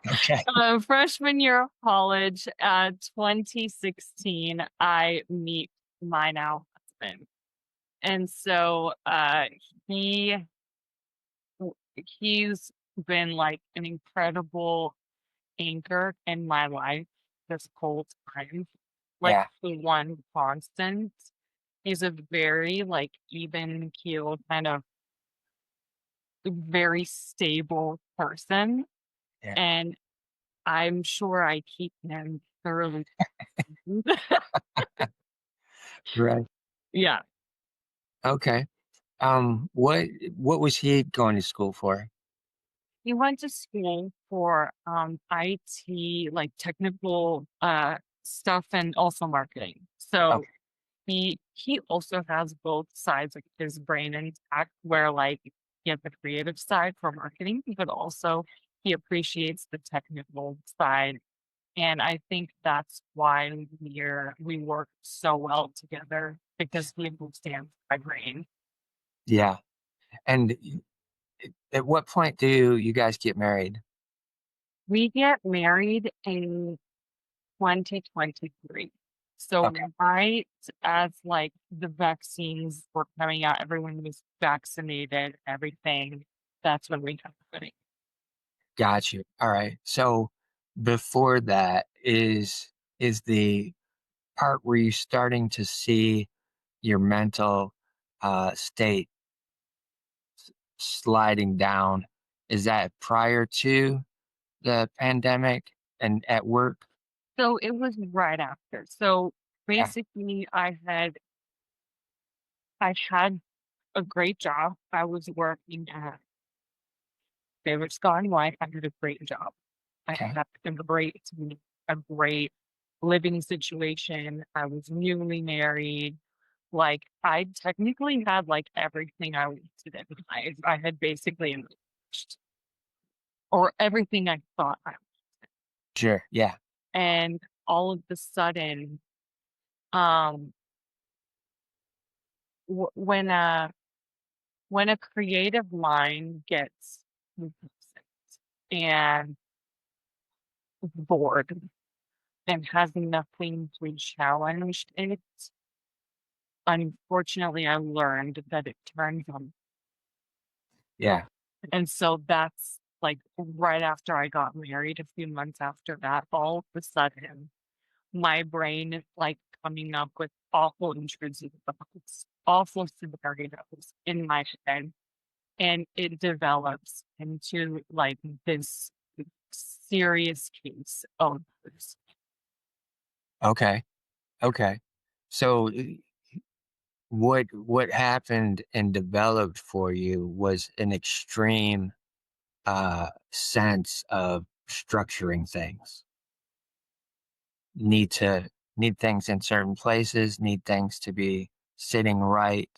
Okay. Freshman year of college, 2016, I meet my now husband. And so he he's been like an incredible anchor in my life this whole time. Like Yeah. the one constant. He's a very like even keeled kind of very stable person, Yeah. and I'm sure I keep him thoroughly. Right. Yeah. Okay. What was he going to school for? He went to school for IT, like technical stuff and also marketing. So Okay. he also has both sides of his brain intact where like he has the creative side for marketing, but also he appreciates the technical side. And I think that's why we work so well together because he understands my brain. Yeah. And at what point do you guys get married? We get married in 2023. So Okay. right as like the vaccines were coming out, everyone was vaccinated, everything. That's when we got the wedding. Got you. All right. So before that is the part where you're starting to see your mental state sliding down. Is that prior to the pandemic and at work? So it was right after. So Yeah. basically I had a great job. I was working at Favorite Sky Wife. I did a great job. I Okay. had a great living situation. I was newly married. like I technically had like everything I wanted in life. I had basically accomplished, or everything I thought I, Sure. Yeah. and all of a sudden, um, when a creative mind gets complacent and bored and has nothing to challenge it, unfortunately, I learned that it turns on. Yeah. And so that's like right after I got married, a few months after that, all of a sudden, my brain is like coming up with awful intrusive thoughts, awful scenarios in my head. And it develops into like this serious case of this. Okay. Okay. So what happened and developed for you was an extreme sense of structuring things. Need to need things in certain places, need things to be sitting right.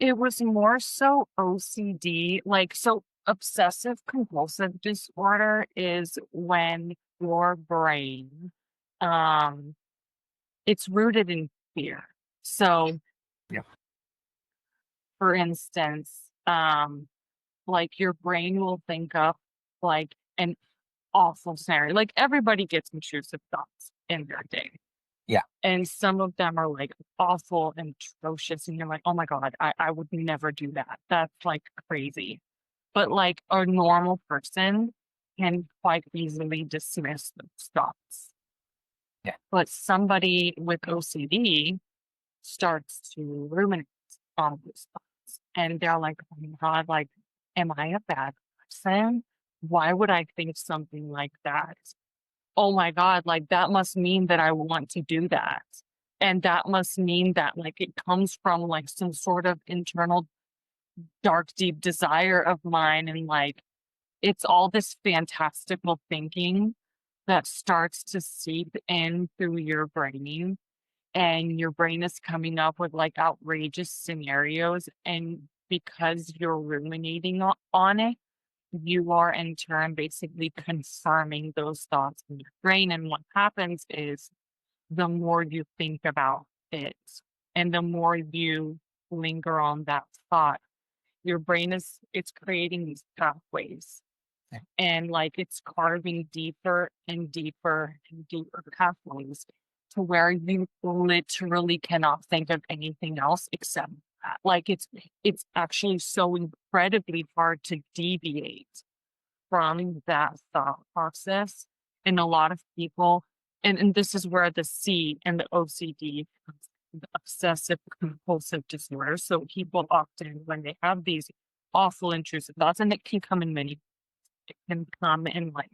It was more so OCD, like, so obsessive compulsive disorder is when your brain, um, it's rooted in fear. So, Yeah. for instance, like your brain will think up like an awful scenario. Like everybody gets intrusive thoughts in their day. Yeah. And some of them are like awful and atrocious. And you're like, oh my God, I would never do that. That's like crazy. But like a normal person can quite easily dismiss those thoughts. Yeah. But somebody with OCD starts to ruminate on those thoughts. And they're like, oh my God, like, am I a bad person? Why would I think something like that? Oh my God, like that must mean that I want to do that. And that must mean that like it comes from like some sort of internal dark, deep desire of mine. And like it's all this fantastical thinking that starts to seep in through your brain. And your brain is coming up with like outrageous scenarios. And because you're ruminating on it, you are in turn basically confirming those thoughts in your brain. And what happens is the more you think about it and the more you linger on that thought, your brain is it's creating these pathways Yeah. and like it's carving deeper and deeper and deeper pathways to where you literally cannot think of anything else except that. Like it's actually so incredibly hard to deviate from that thought process. And a lot of people, and this is where the C and the OCD, the obsessive compulsive disorder. So people often, when they have these awful intrusive thoughts, and it can come in many, it can come in like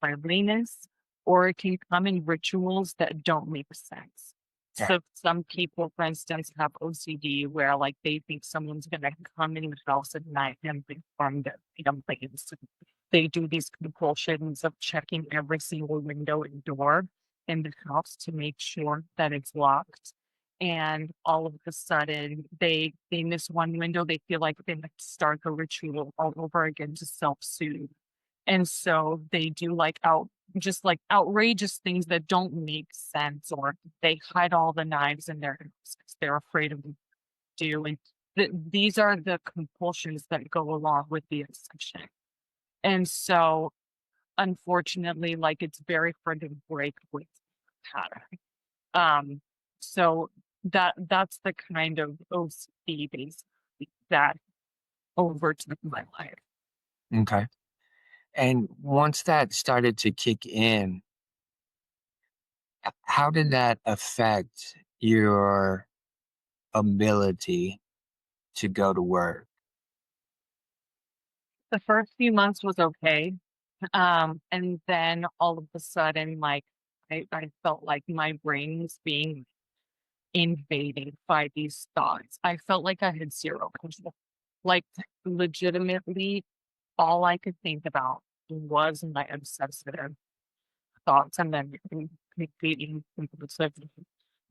friendliness, or it can come in rituals that don't make sense. Yeah. So some people, for instance, have OCD where like they think someone's gonna come in the house at night and perform their dumplings. They do these compulsions of checking every single window and door in the house to make sure that it's locked. And all of a sudden they miss one window, they feel like they have to start the ritual all over again to self-soothe. And so they do like just like outrageous things that don't make sense, or they hide all the knives in their house because they're afraid of what to do. And these are the compulsions that go along with the obsession. And so unfortunately, like it's very hard to break with the pattern. So that's the kind of OCD basically that overtook my life. Okay. And once that started to kick in, how did that affect your ability to go to work? The first few months was okay. And then all of a sudden, like I felt like my brain was being invaded by these thoughts. I felt like I had zero control. Like legitimately, all I could think about was my obsessive thoughts and then completely compulsive.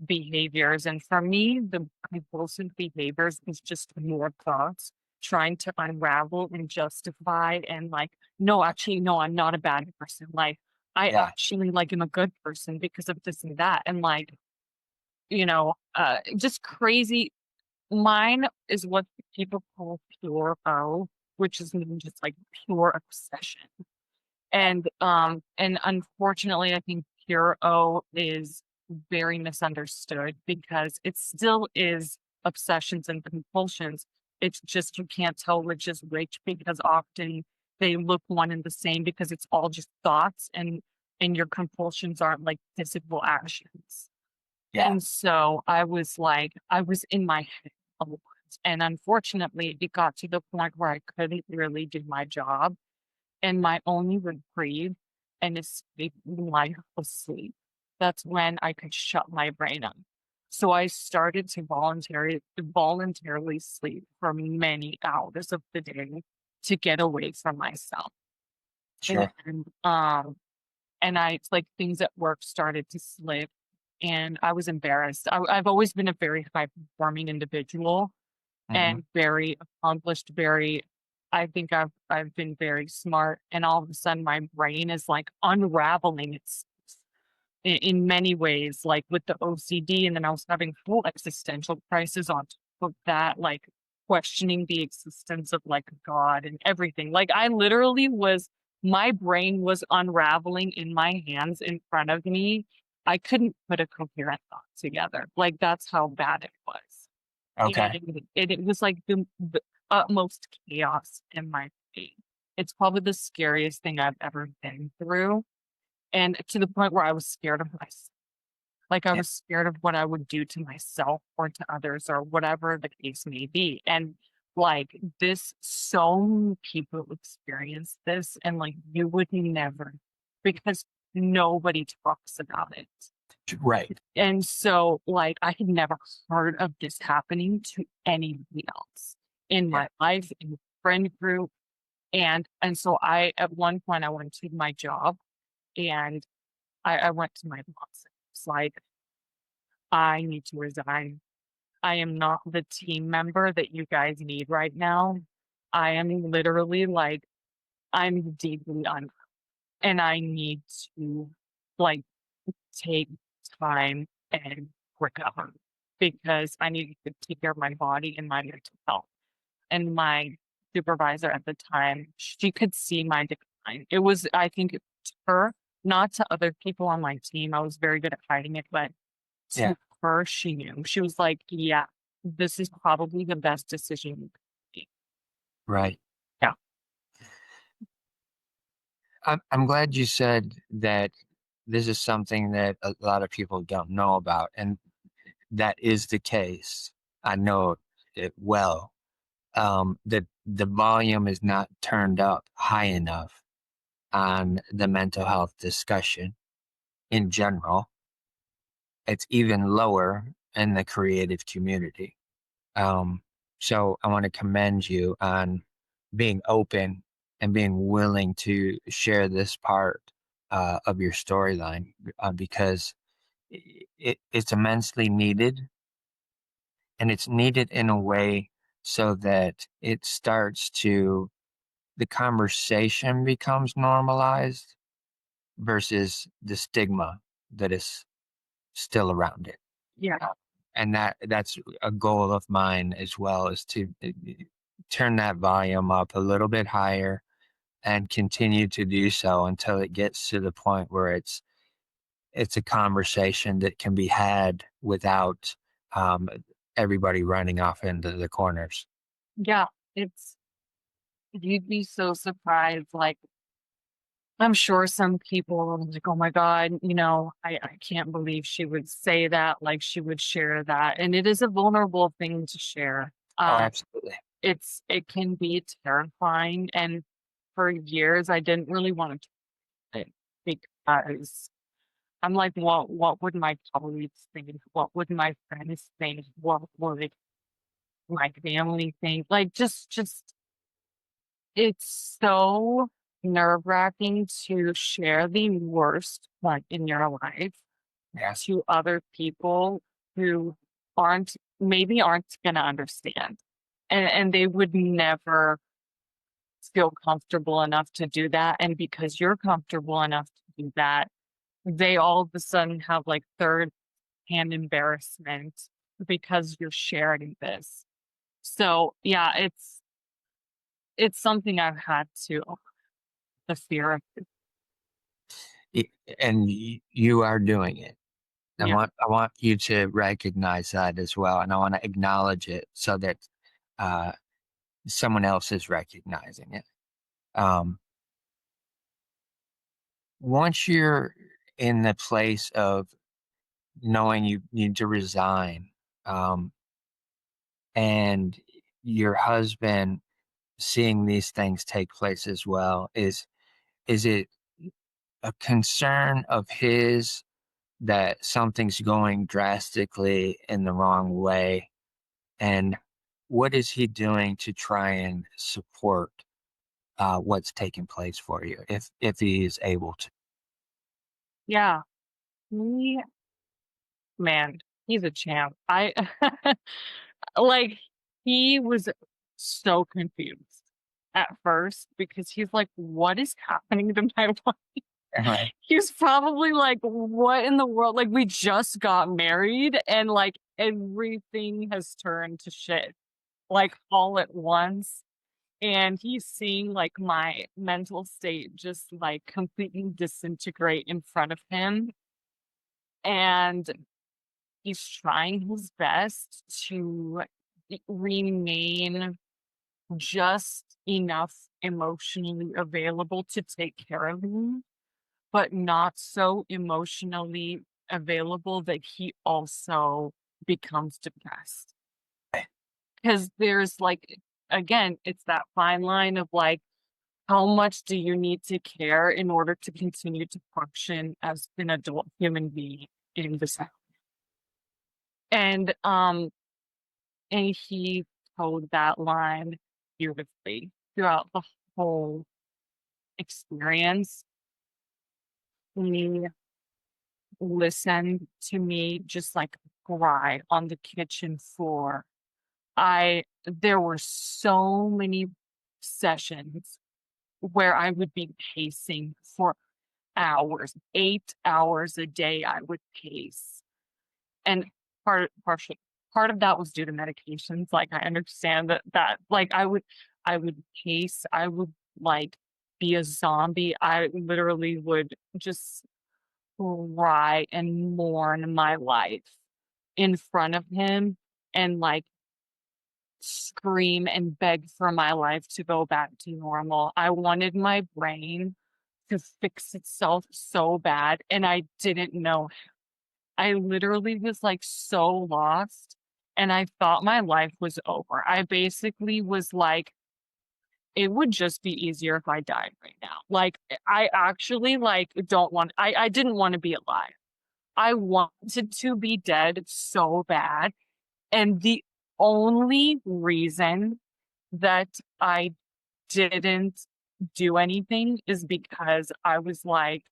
behaviors. And for me, the compulsive behaviors is just more thoughts trying to unravel and justify and like, no, actually, no, I'm not a bad person. Like, I Yeah. actually like am a good person because of this and that. And like, just crazy. Mine is what people call pure O, which is mean just like pure obsession. And unfortunately, I think pure O is very misunderstood because it still is obsessions and compulsions. It's just you can't tell which is which because often they look one and the same because it's all just thoughts and your compulsions aren't like physical actions. Yeah. And so I was like, I was in my head a lot. And unfortunately, it got to the point where I couldn't really do my job. And my only reprieve and escape life was sleep. That's when I could shut my brain up. So I started to voluntarily sleep for many hours of the day to get away from myself. Sure. And and I it's like things at work started to slip and I was embarrassed. I've always been a very high performing individual Hmm. and very accomplished, very I think I've been very smart and all of a sudden my brain is like unraveling in many ways, like with the OCD, and then I was having full existential crisis on top of that, like questioning the existence of like God and everything. Like I literally was my brain was unraveling in my hands in front of me. I couldn't put a coherent thought together. Like that's how bad it was. Okay. It was like the utmost chaos in my brain. It's probably the scariest thing I've ever been through. And to the point where I was scared of myself. Like I Yeah. was scared of what I would do to myself or to others or whatever the case may be. And like this, so many people experience this and like you would never because nobody talks about it. Right. And so, like, I had never heard of this happening to anybody else in Yeah. my life, in the friend group. And so I at one point I went to my job and I went to my boss. It's like, I need to resign. I am not the team member that you guys need right now. I am literally like, I'm deeply un and I need to like take time and recover because I needed to take care of my body and my mental health. And my supervisor at the time, she could see my decline. It was, I think, to her, not to other people on my team. I was very good at hiding it, but Yeah. to her, she knew. She was like, yeah, this is probably the best decision you could make. Right. Yeah. I'm glad you said that this is something that a lot of people don't know about, and that is the case. I know it well. That the volume is not turned up high enough on the mental health discussion in general. It's even lower in the creative community. Um, so I want to commend you on being open and being willing to share this part of your storyline because it's immensely needed, and it's needed in a way so that it starts to the conversation becomes normalized versus the stigma that is still around it. Yeah. And that's a goal of mine as well, is to turn that volume up a little bit higher and continue to do so until it gets to the point where it's a conversation that can be had without um, everybody running off into the corners. Yeah. It's, you'd be so surprised. Like, I'm sure some people are like, "Oh my god, I can't believe she would say that, like, she would share that," and it is a vulnerable thing to share. Oh, absolutely. It can be terrifying, and for years, I didn't really wanna do it because I'm like, "What would my colleagues think? What would my friends think? What would my family think?" Like, just it's so nerve-wracking to share the worst point in your life Yeah. to other people who maybe aren't gonna understand. And they would never feel comfortable enough to do that. And because you're comfortable enough to do that, they all of a sudden have like third hand embarrassment because you're sharing this. So yeah, it's something I've had to the fear of Y- And you are doing it. yeah. I want you to recognize that as well, and I want to acknowledge it so that uh, someone else is recognizing it. Um, Once you're in the place of knowing you need to resign, um, and your husband seeing these things take place as well, is it a concern of his that something's going drastically in the wrong way? And what is he doing to try and support what's taking place for you, if he is able to? Yeah. He man, he's a champ. I like he was so confused at first because he's like, what is happening to my life? Right. He was probably like, what in the world? Like, we just got married and like everything has turned to shit like all at once. And he's seeing like my mental state just like completely disintegrate in front of him. And he's trying his best to remain just enough emotionally available to take care of me, but not so emotionally available that he also becomes depressed. Because there's like, again, it's that fine line of like, how much do you need to care in order to continue to function as an adult human being in this house? And he told that line beautifully throughout the whole experience. He listened to me just like cry on the kitchen floor. There were so many sessions where I would be pacing for hours, 8 hours a day. I would pace, and partially part of that was due to medications. Like I understand that like I would pace. I would like be a zombie. I literally would just cry and mourn my life in front of him and like scream and beg for my life to go back to normal. I wanted my brain to fix itself so bad, and I didn't know. I literally was like so lost, and I thought my life was over. I basically was like, it would just be easier if I died right now. Like I actually like don't want I didn't want to be alive. I wanted to be dead so bad. And the only reason that I didn't do anything is because I was like,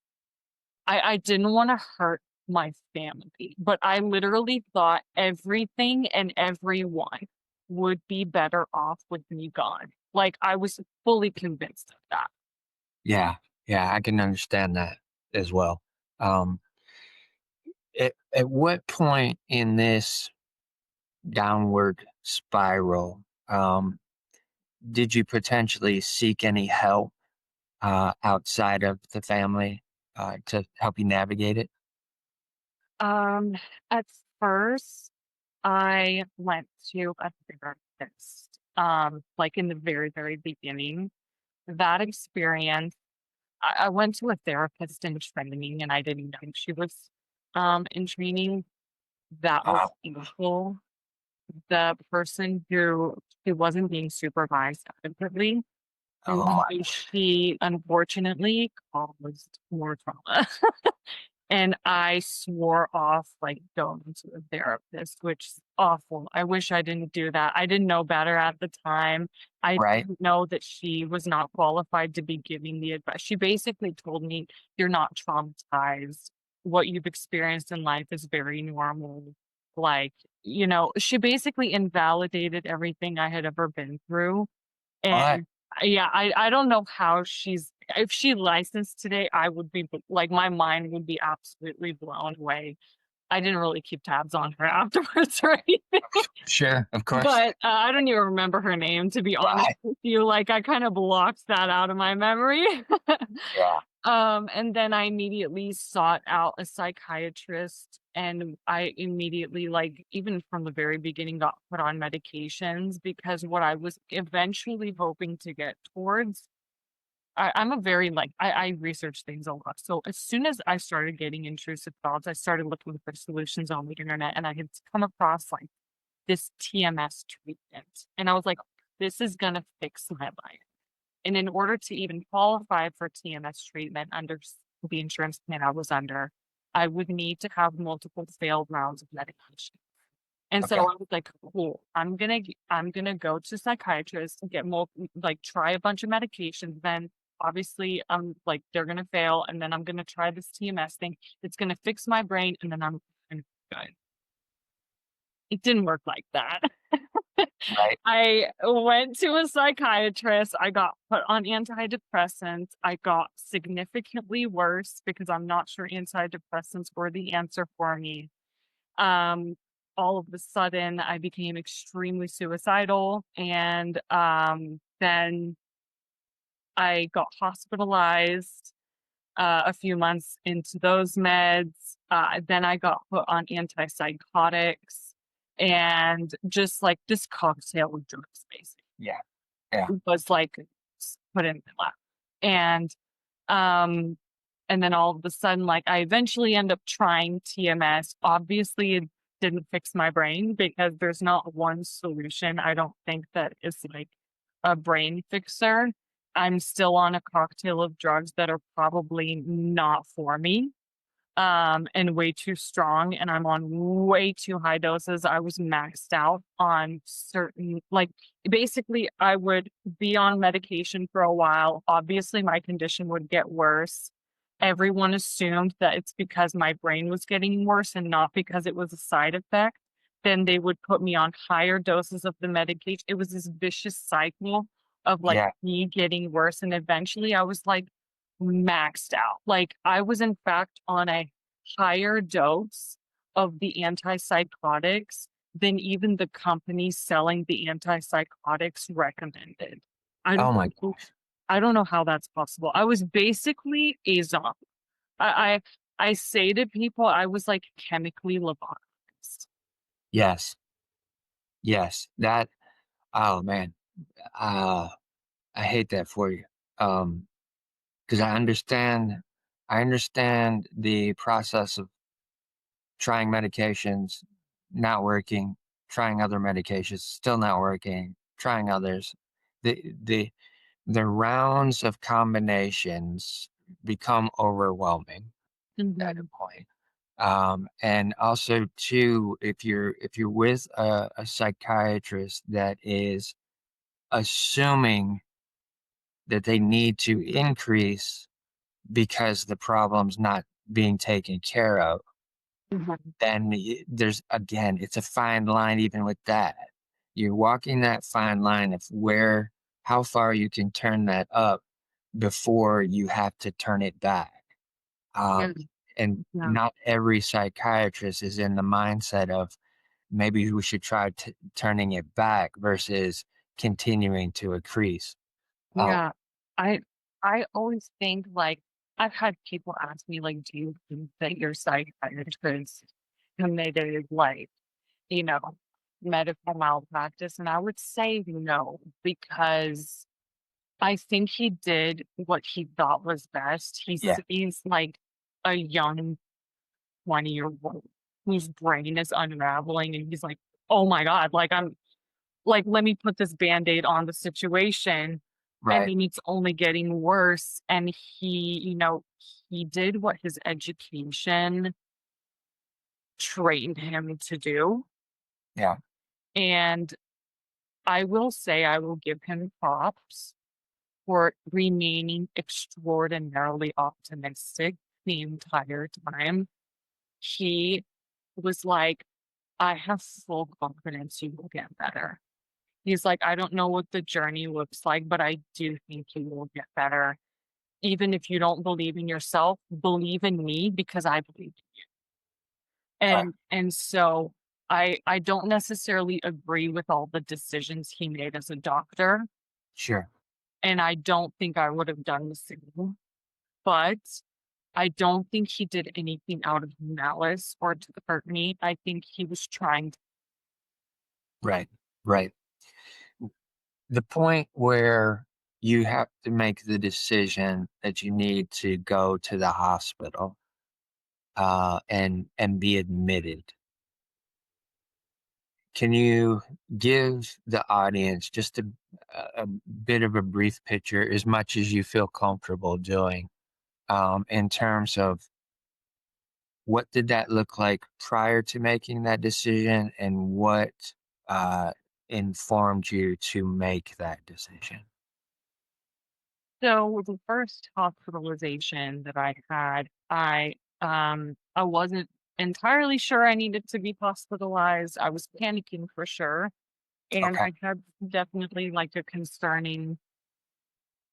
I didn't want to hurt my family, but I literally thought everything and everyone would be better off with me gone. Like I was fully convinced of that. Yeah, yeah, I can understand that as well. Um, at what point in this downward spiral did you potentially seek any help outside of the family to help you navigate it? Um, at first, I went to a therapist, like in the very, very beginning. That experience, I went to a therapist in training and I didn't know she was in training. That was Wow. awful. The person who wasn't being supervised adequately, and Oh, she unfortunately caused more trauma. And I swore off like going to a therapist, which is awful. I wish I didn't do that. I didn't know better at the time. I right. didn't know that she was not qualified to be giving the advice. She basically told me, "You're not traumatized. what you've experienced in life is very normal. Like, she basically invalidated everything I had ever been through. What? And yeah, I don't know how if she licensed today, I would be like, my mind would be absolutely blown away. I didn't really keep tabs on her afterwards or anything, Sure, of course. but I don't even remember her name, to be honest Right. with you. Like, I kind of blocked that out of my memory. Yeah. And then I immediately sought out a psychiatrist, and I immediately, like, even from the very beginning, got put on medications because what I was eventually hoping to get towards, I'm a very, like, I research things a lot. So as soon as I started getting intrusive thoughts, I started looking for solutions on the internet, and I had come across like this TMS treatment. And I was like, this is gonna fix my life. And in order to even qualify for TMS treatment under the insurance plan I was under, I would need to have multiple failed rounds of medication. And so Okay. I was like, cool, I'm gonna go to psychiatrist and get like try a bunch of medications. Then obviously like they're gonna fail, and then I'm gonna try this TMS thing. It's gonna fix my brain, and then I'm gonna be good. It didn't work like that. Right. I went to a psychiatrist. I got put on antidepressants. I got significantly worse because I'm not sure antidepressants were the answer for me. Um, all of a sudden, I became extremely suicidal, and then I got hospitalized a few months into those meds. Then I got put on antipsychotics, and just like this cocktail of drugs, basically, Yeah. Yeah. was like put in my lap. And um, and then all of a sudden, like I eventually end up trying TMS. Obviously, it didn't fix my brain because there's not one solution. I don't think that is like a brain fixer. I'm still on a cocktail of drugs that are probably not for me, and way too strong, and I'm on way too high doses. I was maxed out on certain, like, basically, I would be on medication for a while. Obviously, my condition would get worse. Everyone assumed that it's because my brain was getting worse and not because it was a side effect. Then they would put me on higher doses of the medication. It was this vicious cycle of like Yeah. me getting worse. And eventually I was like maxed out. Like I was in fact on a higher dose of the antipsychotics than even the company selling the antipsychotics recommended. I Oh don't my know gosh. I don't know how that's possible. I was basically a zombie. I I say to people I was like chemically lobotomized. Yes. Yes. That. Oh man. Uh, I hate that for you. Um, because I understand the process of trying medications, not working, trying other medications, still not working, trying others. The the rounds of combinations become overwhelming at a Mhm, point. And also too, if you're with a psychiatrist that is assuming that they need to increase because the problem's not being taken care of, mhm, then there's again, it's a fine line even with that. You're walking that fine line of where, how far you can turn that up before you have to turn it back. yeah, Um, and yeah, not every psychiatrist is in the mindset of maybe we should try turning it back versus continuing to increase. Um, yeah. I I always think, like, I've had people ask me, like, "Do you think that your psychiatrist committed, like, you know, medical malpractice?" And I would say no, because I think he did what he thought was best. He yeah, sees, like, a young 20-year-old whose brain is unraveling, and he's like, "Oh my god, like, let me put this Band-Aid on the situation," and right. then it's only getting worse, and he did what his education trained him to do, Yeah, and I will say I will give him props for remaining extraordinarily optimistic the entire time, he was like, "I have full confidence you will get better." He's like, "I don't know what the journey looks like, but I do think you will get better. Even if you don't believe in yourself, believe in me because I believe." Okay. And so I don't necessarily agree with all the decisions he made as a doctor, Sure. and I don't think I would have done the same, but I don't think he did anything out of malice or to hurt me. I think he was trying to. Right. Right. The point where you have to make the decision that you need to go to the hospital, and be admitted. Can you give the audience just a bit of a brief picture, as much as you feel comfortable doing, in terms of what did that look like prior to making that decision, and what uh, informed you to make that decision? So the first hospitalization that I had, I wasn't entirely sure I needed to be hospitalized. I was panicking for sure. And Okay. I had definitely like a concerning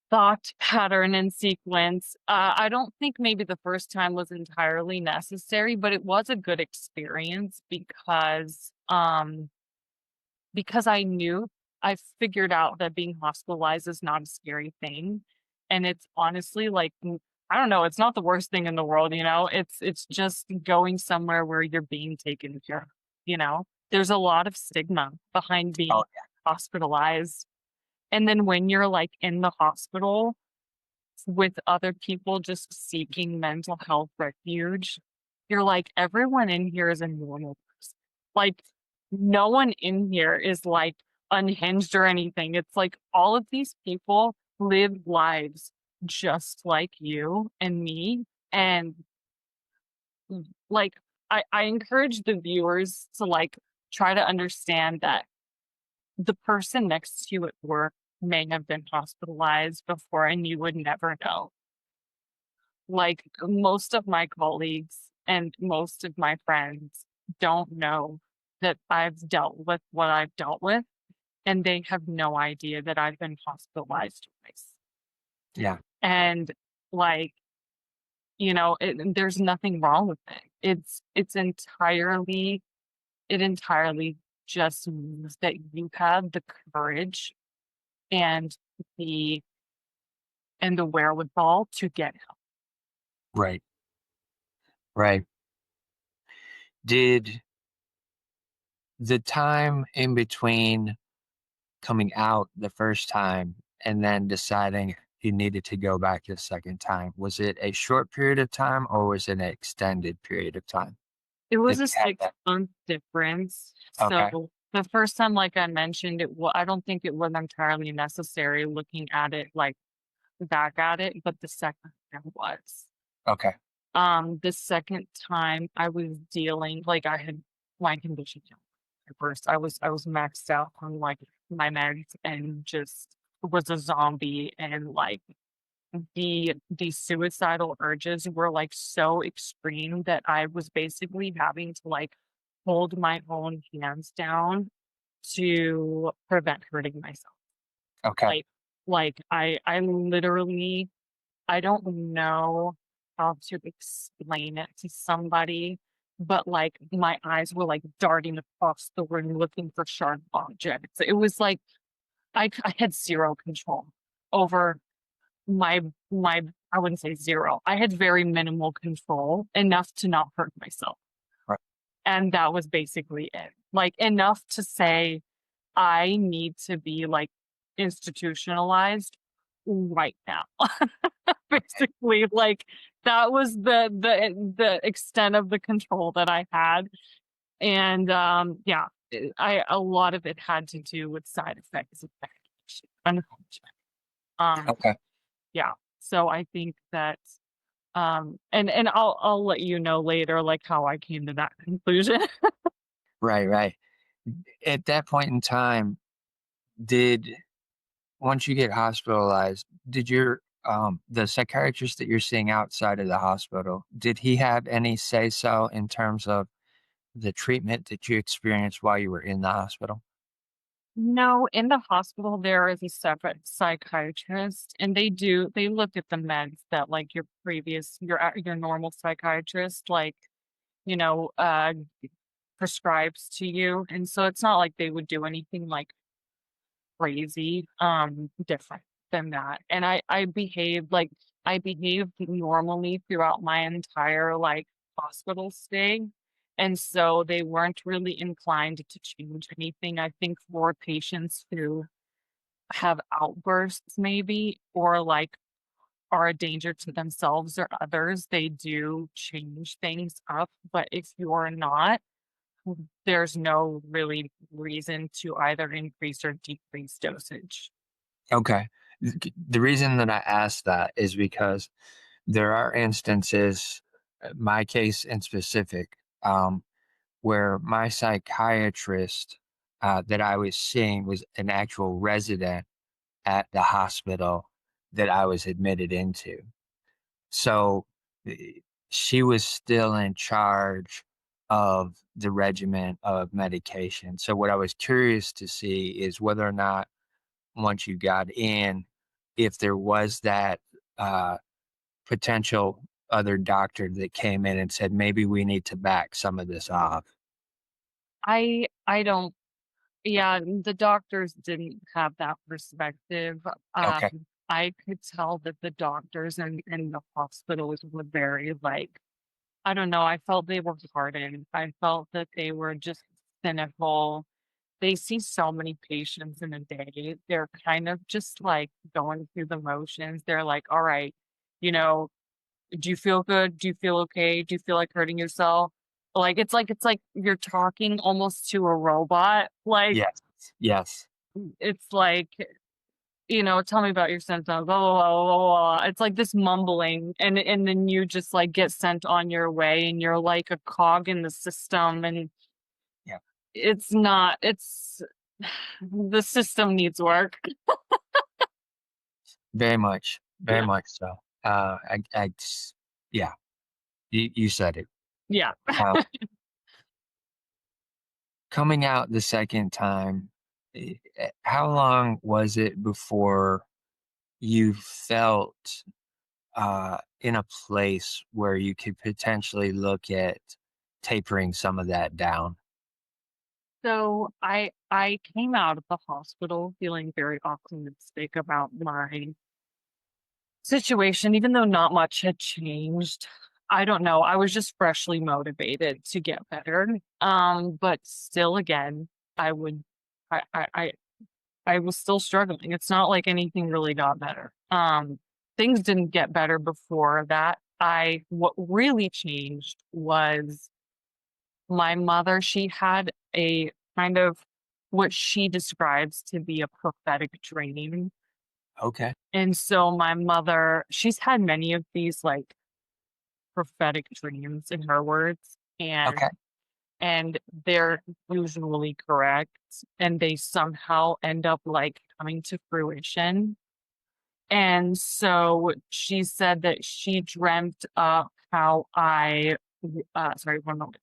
thought pattern and sequence. I don't think maybe the first time was entirely necessary, but it was a good experience because I knew I figured out that being hospitalized is not a scary thing. And it's honestly like I don't know, it's not the worst thing in the world, you know? It's just going somewhere where you're being taken care of, you know? There's a lot of stigma behind Oh, being hospitalized. And then when you're like in the hospital with other people just seeking mental health refuge, you're like, everyone in here is a normal person. Like, no one in here is like unhinged or anything. It's like all of these people live lives just like you and me. And like, I encourage the viewers to like try to understand that the person next to you at work may have been hospitalized before and you would never know. Like, most of my colleagues and most of my friends don't know that I've dealt with what I've dealt with, and they have no idea that I've been hospitalized twice. yeah. And, like, there's nothing wrong with it. It entirely just means that you have the courage and the the wherewithal to get help. Right. Right. Did the time in between coming out the first time and then deciding you needed to go back the second time, was it a short period of time, or was it an extended period of time It that was a you had that? 6-month difference. Okay. So, the first time, like I mentioned, I don't think it was entirely necessary looking at it, like, back at it, but the second time was. Okay. The second time I was dealing like, I had my condition at first. I was maxed out on, like, my meds and just was a zombie and, like, the suicidal urges were, like, so extreme that I was basically having to, like, hold my own hands down to prevent hurting myself. Okay. Like I literally I don't know how to explain it to somebody, but, like, my eyes were, like, darting across the room looking for sharp objects. It was like I had 0 control over my my I wouldn't say 0. I had very minimal control, enough to not hurt myself, Right. and that was basically it. Like, enough to say, "I need to be, like, institutionalized right now." Basically, like, that was the extent of the control that I had, and, yeah, I a lot of it had to do with side effects of medication, unfortunately. Um Okay. Yeah. So I think that and I'll let you know later like how I came to that conclusion. Right. Right. At that point in time, did once you get hospitalized, did your The psychiatrist that you're seeing outside of the hospital, did he have any say so in terms of the treatment that you experienced while you were in the hospital? No, in the hospital, there is a separate psychiatrist, and they look at the meds that, like, your normal psychiatrist, like, you know, prescribes to you, and so it's not like they would do anything, like, crazy, different than that, and I behaved normally throughout my entire, like, hospital stay, and so they weren't really inclined to change anything. I think for patients who have outbursts maybe, or, like, are a danger to themselves or others, they do change things up, but if you're not, there's no really reason to either increase or decrease dosage. Okay. The reason that I asked that is because there are instances, my case in specific, where my psychiatrist that I was seeing was an actual resident at the hospital that I was admitted into. So eh, she was still in charge of the regimen of medication. So what I was curious to see is whether or not once you got in, if there was that uh, potential other doctor that came in and said, maybe we need to back some of this off. I don't Yeah, the doctors didn't have that perspective. Okay. I could tell that the doctors in the hospitals were very, like, I don't know, I felt they were hardened. I felt that they were just cynical. They see so many patients in a day. They're kind of just, like, going through the motions. They're like, "All right, you know, do you feel good? Do you feel okay? Do you feel like hurting yourself?" Like, it's like you're talking almost to a robot. Like, Yes. Yes. it's like, "Tell me about your symptoms, blah, blah, blah, blah, blah, blah." It's like this mumbling, and then you just, like, get sent on your way, and you're like a cog in the system, and Yeah. it's the system needs work. Very much. Very much so. Yeah, you said it. Yeah. Uh, Coming out the second time, how long was it before you felt in a place where you could potentially look at tapering some of that down? So I came out of the hospital feeling very optimistic about my situation, even though not much had changed. I don't know. I was just freshly motivated to get better. But still, again, I would, I, I, I, I was still struggling. It's not like anything really got better. Things didn't get better before that. What really changed was my mother. She had a kind of what she describes to be a prophetic dream. Okay. And so my mother, she's had many of these, like, prophetic dreams in her words, Okay. and they're usually correct, and they somehow end up, like, coming to fruition. And so she said that she dreamt up how sorry, one moment.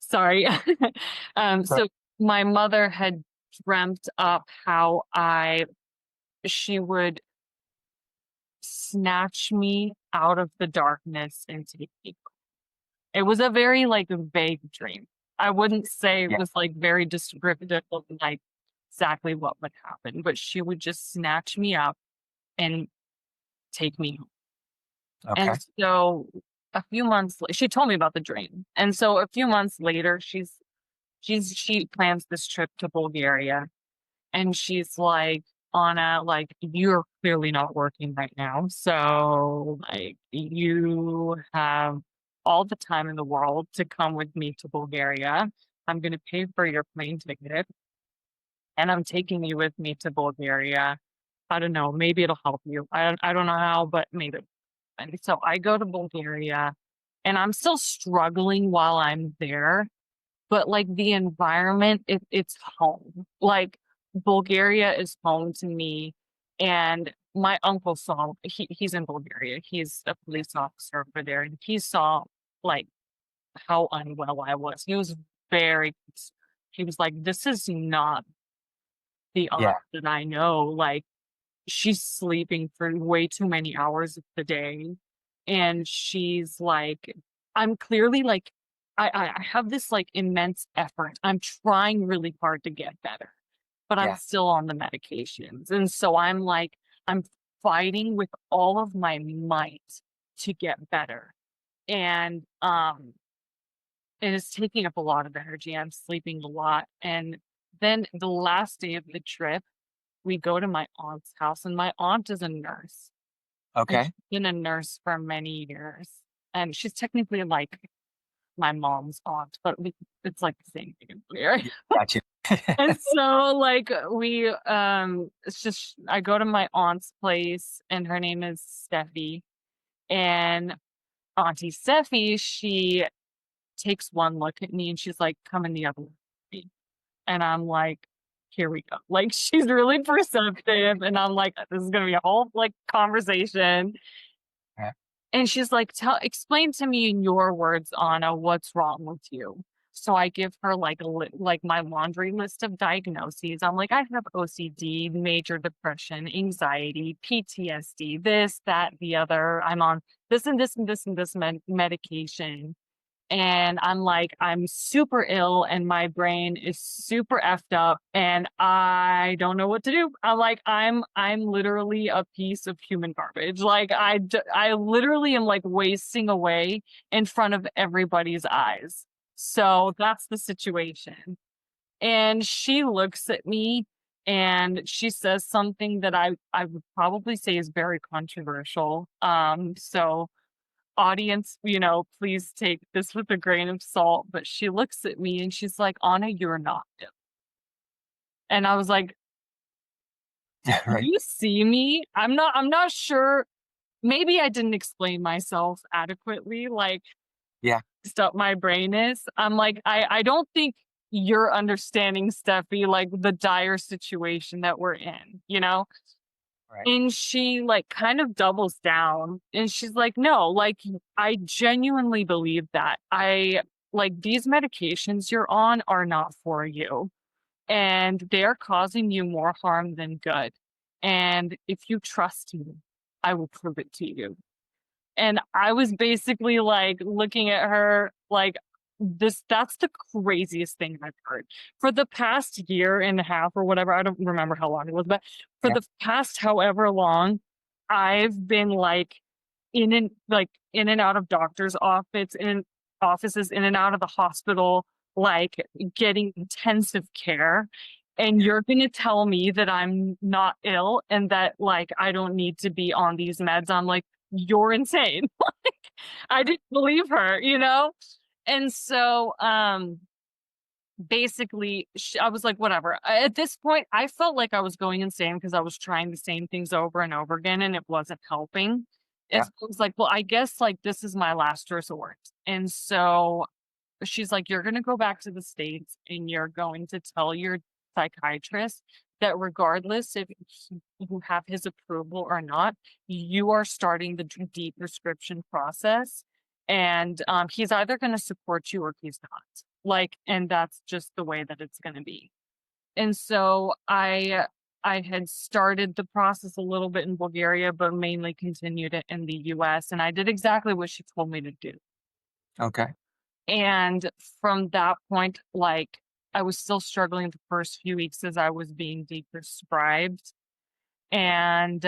Sorry. So, So my mother had dreamt up how I she would snatch me out of the darkness and take me. It was a very, like, vague dream. I wouldn't say it yeah. was, like, very descriptive of, like, exactly what would happen, but she would just snatch me up and take me home. And Okay. so a few months she told me about the dream. And so a few months later, she plans this trip to Bulgaria. And she's like, "Anna, like, you're clearly not working right now. So, like, you have all the time in the world to come with me to Bulgaria. I'm going to pay for your plane ticket and I'm taking you with me to Bulgaria. I don't know. Maybe it'll help you. I don't know how, but maybe." And so I go to Bulgaria and I'm still struggling while I'm there, but, like, the environment, it's home. Like, Bulgaria is home to me, and my uncle saw he's in Bulgaria. He's a police officer over there, and he saw like how unwell I was. He was very he was like, "This is not the aunt Yeah. that I know. Like, she's sleeping for way too many hours of the day." And she's like, I'm clearly like, I have this like immense effort. I'm trying really hard to get better, but I'm Yeah. still on the medications. And so I'm like, I'm fighting with all of my might to get better. And it is taking up a lot of energy. I'm sleeping a lot. And then the last day of the trip, we go to my aunt's house, and my aunt is a nurse. And she's Okay. been a nurse for many years. And she's technically like my mom's aunt, but it's like the same thing here. Yeah, gotcha. And so like it's just I go to my aunt's place, and her name is Steffi. And Auntie Steffi, she takes one look at me and she's like, "Come in the other room with me." And I'm like, "Here we go." Like, she's really perceptive, and I'm like, "This is gonna be a whole like conversation." Yeah. And she's like, explain to me in your words, Anna, what's wrong with you." So I give her like like my laundry list of diagnoses. I'm like, I have OCD, major depression, anxiety, PTSD, this, that, the other. I'm on this and this and this and this medication. And I'm like, I'm super ill, and my brain is super effed up, and I don't know what to do. I'm like, I'm literally a piece of human garbage. Like, I literally am like wasting away in front of everybody's eyes. So that's the situation. And she looks at me, and she says something that I would probably say is very controversial. So audience, please take this with a grain of salt. But she looks at me and she's like, "Anna, you're not ill." And I was like, Right. "You see me? I'm not sure. Maybe I didn't explain myself adequately, like Yeah. stuff my brain is." I'm like, I don't think you're understanding, Steffi, like the dire situation that we're in. Right. And she, like, kind of doubles down, and she's like, "No, like, I genuinely believe that. These medications you're on are not for you, and they're causing you more harm than good. And if you trust me, I will prove it to you." And I was basically like looking at her like, that's the craziest thing I've heard. For the past year and a half or whatever, I don't remember how long it was, but for Yeah. the past however long, I've been like in and out of doctor's offices, in and out of the hospital, like getting intensive care. And you're gonna tell me that I'm not ill and that like I don't need to be on these meds. I'm like, "You're insane." Like, I didn't believe her. And so, basically, I was like, whatever. At this point, I felt like I was going insane because I was trying the same things over and over again, and it wasn't helping. And Yeah. so I was like, well, I guess like this is my last resort. And so she's like, "You're going to go back to the States, and you're going to tell your psychiatrist that regardless if you have his approval or not, you are starting the deprescription process. And he's either going to support you or he's not. Like, and that's just the way that it's going to be." And so I had started the process a little bit in Bulgaria, but mainly continued it in the US. And I did exactly what she told me to do. Okay. And from that point, like, I was still struggling the first few weeks as I was being deprescribed. And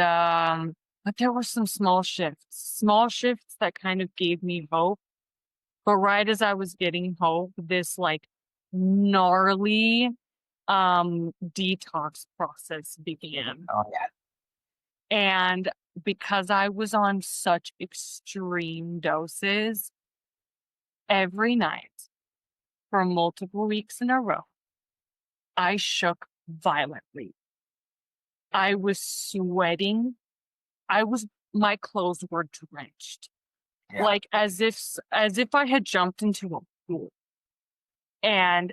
but there were some small shifts that kind of gave me hope. But right as I was getting hope, this like gnarly detox process began. Oh yeah. And because I was on such extreme doses every night for multiple weeks in a row, I shook violently. I was sweating. My clothes were drenched, Yeah. like as if I had jumped into a pool. And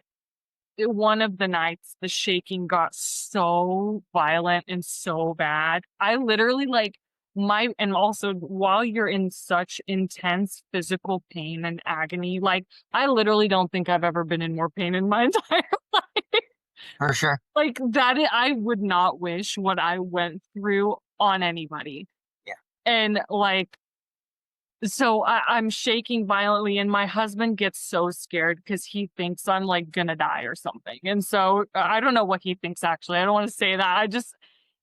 one of the nights, the shaking got so violent and so bad. I literally like and also while you're in such intense physical pain and agony, like I literally don't think I've ever been in more pain in my entire life. For sure. Like I would not wish what I went through on anybody. Yeah. And like so I'm shaking violently, and my husband gets so scared because he thinks I'm like gonna die or something. And so I don't know what he thinks actually. I don't want to say that. I just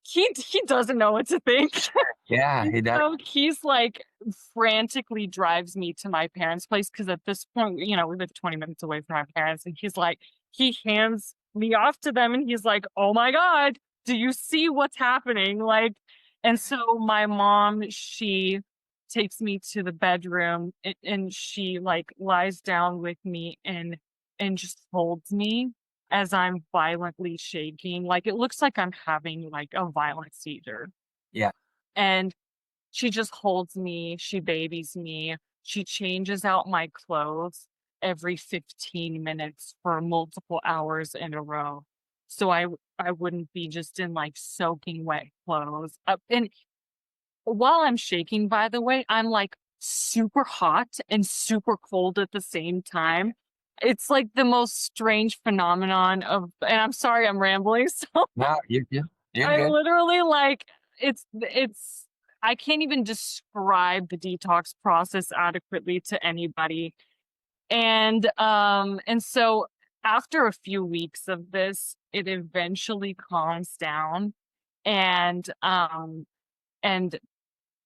he doesn't know what to think. Yeah, he does. So he's like frantically drives me to my parents' place because at this point, we live 20 minutes away from my parents, and he's like, he hands me off to them, and he's like, "Oh my God, do you see what's happening?" Like, and so my mom, she takes me to the bedroom and she like lies down with me and just holds me as I'm violently shaking. Like it looks like I'm having like a violent seizure. Yeah. And she just holds me, she babies me, she changes out my clothes every 15 minutes for multiple hours in a row. So I wouldn't be just in like soaking wet clothes. And while I'm shaking, by the way, I'm like super hot and super cold at the same time. It's like the most strange phenomenon and I'm sorry I'm rambling. So No, you're I good. literally like it's I can't even describe the detox process adequately to anybody. And so after a few weeks of this, it eventually calms down and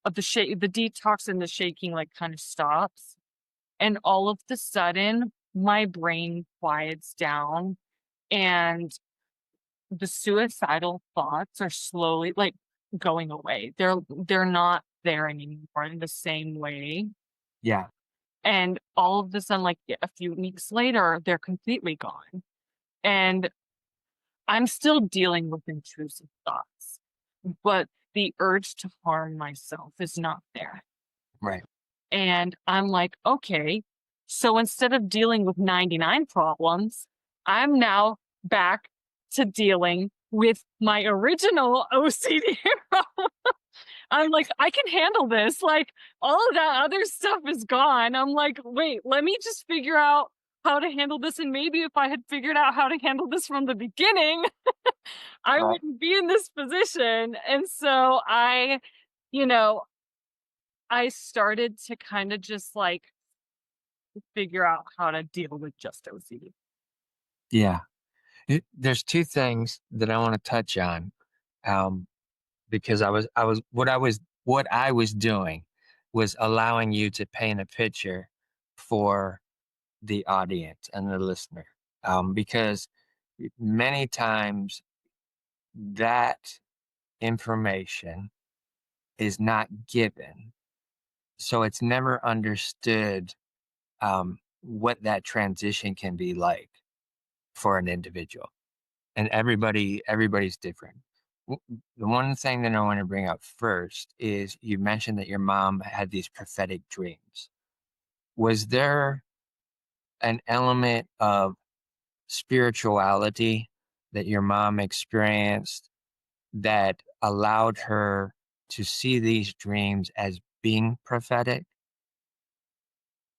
the detox and the shaking like kind of stops. And all of the sudden my brain quiets down and the suicidal thoughts are slowly like going away. They're not there anymore in the same way. Yeah. And all of a sudden, like a few weeks later, they're completely gone. And I'm still dealing with intrusive thoughts, but the urge to harm myself is not there. Right. And I'm like, okay, so instead of dealing with 99 problems, I'm now back to dealing with my original OCD problem. I'm like, I can handle this. Like, all of that other stuff is gone. I'm like, wait, let me just figure out how to handle this. And maybe if I had figured out how to handle this from the beginning, I Right. wouldn't be in this position. And so you know, I started to kind of just like figure out how to deal with just OCD. Yeah. There's two things that I want to touch on. Um, because what I was doing was allowing you to paint a picture for the audience and the listener. Because many times that information is not given. So it's never understood what that transition can be like for an individual. And everybody's different. The one thing that I want to bring up first is you mentioned that your mom had these prophetic dreams. Was there an element of spirituality that your mom experienced that allowed her to see these dreams as being prophetic?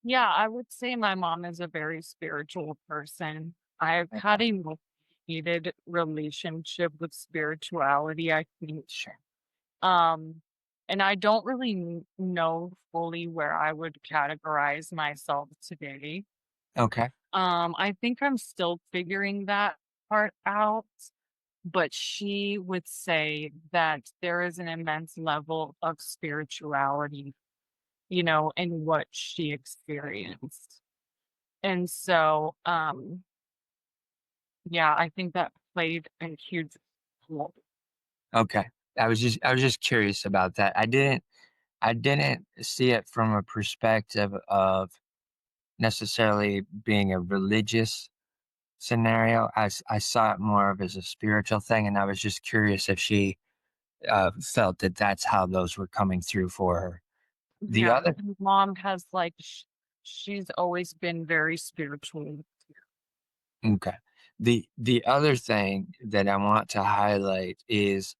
Yeah, I would say my mom is a very spiritual person. I've Okay. had a heated relationship with spirituality, I think. Sure. Um, and I don't really know fully where I would categorize myself today. Okay. I think I'm still figuring that part out, but she would say that there is an immense level of spirituality, in what she experienced. And so, yeah, I think that played a huge role. Okay. I was just curious about that. I didn't see it from a perspective of necessarily being a religious scenario. I saw it more of as a spiritual thing, and I was just curious if she felt that that's how those were coming through for her. The Yeah, other, mom has like she's always been very spiritual. okay. The other thing that I want to highlight is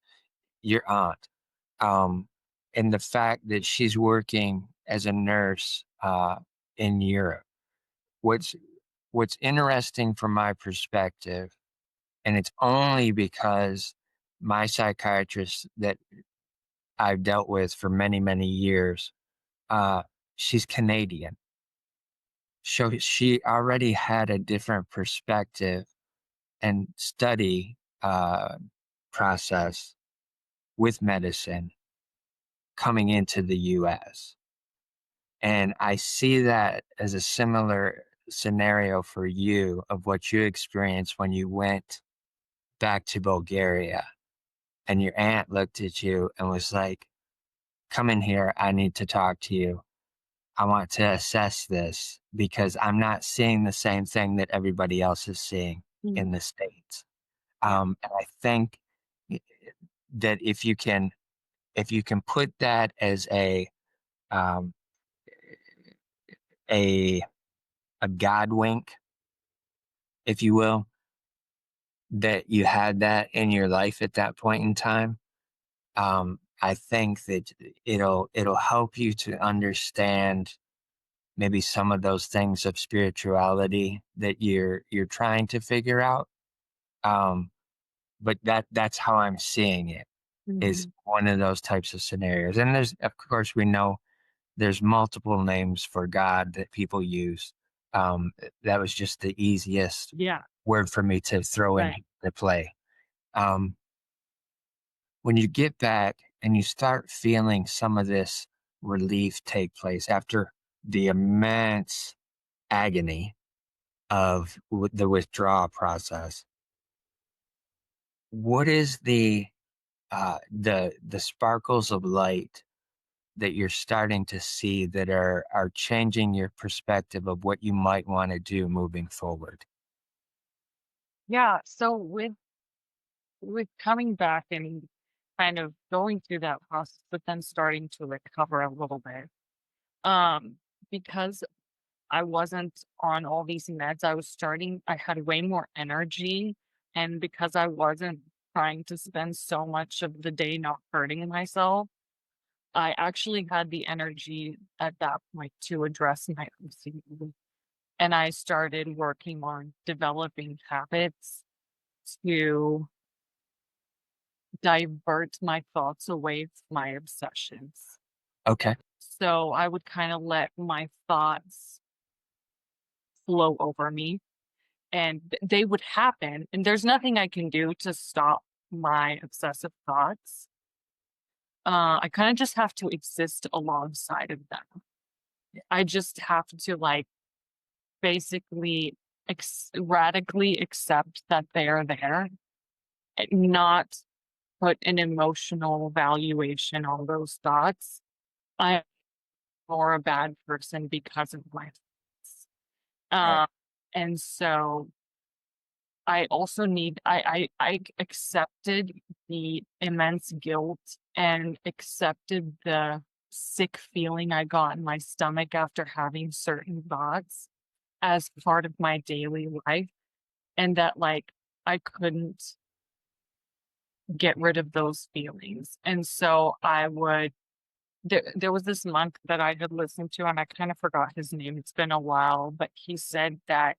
your aunt, um, and the fact that she's working as a nurse in Europe. What's what's interesting from my perspective, and it's only because my psychiatrist that I've dealt with for many, many years, uh, she's Canadian. So she already had a different perspective and study process with medicine coming into the US. And I see that as a similar scenario for you of what you experienced when you went back to Bulgaria and your aunt looked at you and was like, come in here. I need to talk to you. I want to assess this because I'm not seeing the same thing that everybody else is seeing in Mhm. the States. Yeah. And I think that if you can put that as um, a a God wink, if you will, that you had that in your life at that point in time, I think that it'll help you to understand maybe some of those things of spirituality that you're trying to figure out. Um, but that's how I'm seeing it is Mhm. one of those types of scenarios. And there's of course we know there's multiple names for God that people use. That was just the easiest Yeah. word for me to throw in Right. the play. Um, when you get back and you start feeling some of this relief take place after the immense agony of the withdrawal process, what is the sparkles of light that you're starting to see that are changing your perspective of what you might want to do moving forward? Yeah. So with coming back and kind of going through that process, but then starting to recover a little bit. Um, because I wasn't on all these meds, I had way more energy. And because I wasn't trying to spend so much of the day not hurting myself, I actually had the energy at that point to address my OCD. And I started working on developing habits to divert my thoughts away from my obsessions. Okay. So I would kind of let my thoughts flow over me and they would happen. And there's nothing I can do to stop my obsessive thoughts. I kind of just have to exist alongside of them. I just have to like basically radically accept that they are there and not put an emotional valuation on those thoughts. I'm more a bad person because of my thoughts. Right. Uh, and so I also need I accepted the immense guilt and accepted the sick feeling I got in my stomach after having certain thoughts as part of my daily life, and that, like, I couldn't get rid of those feelings, and so I would there was this monk that I had listened to, and I kinda forgot his name, it's been a while, but he said that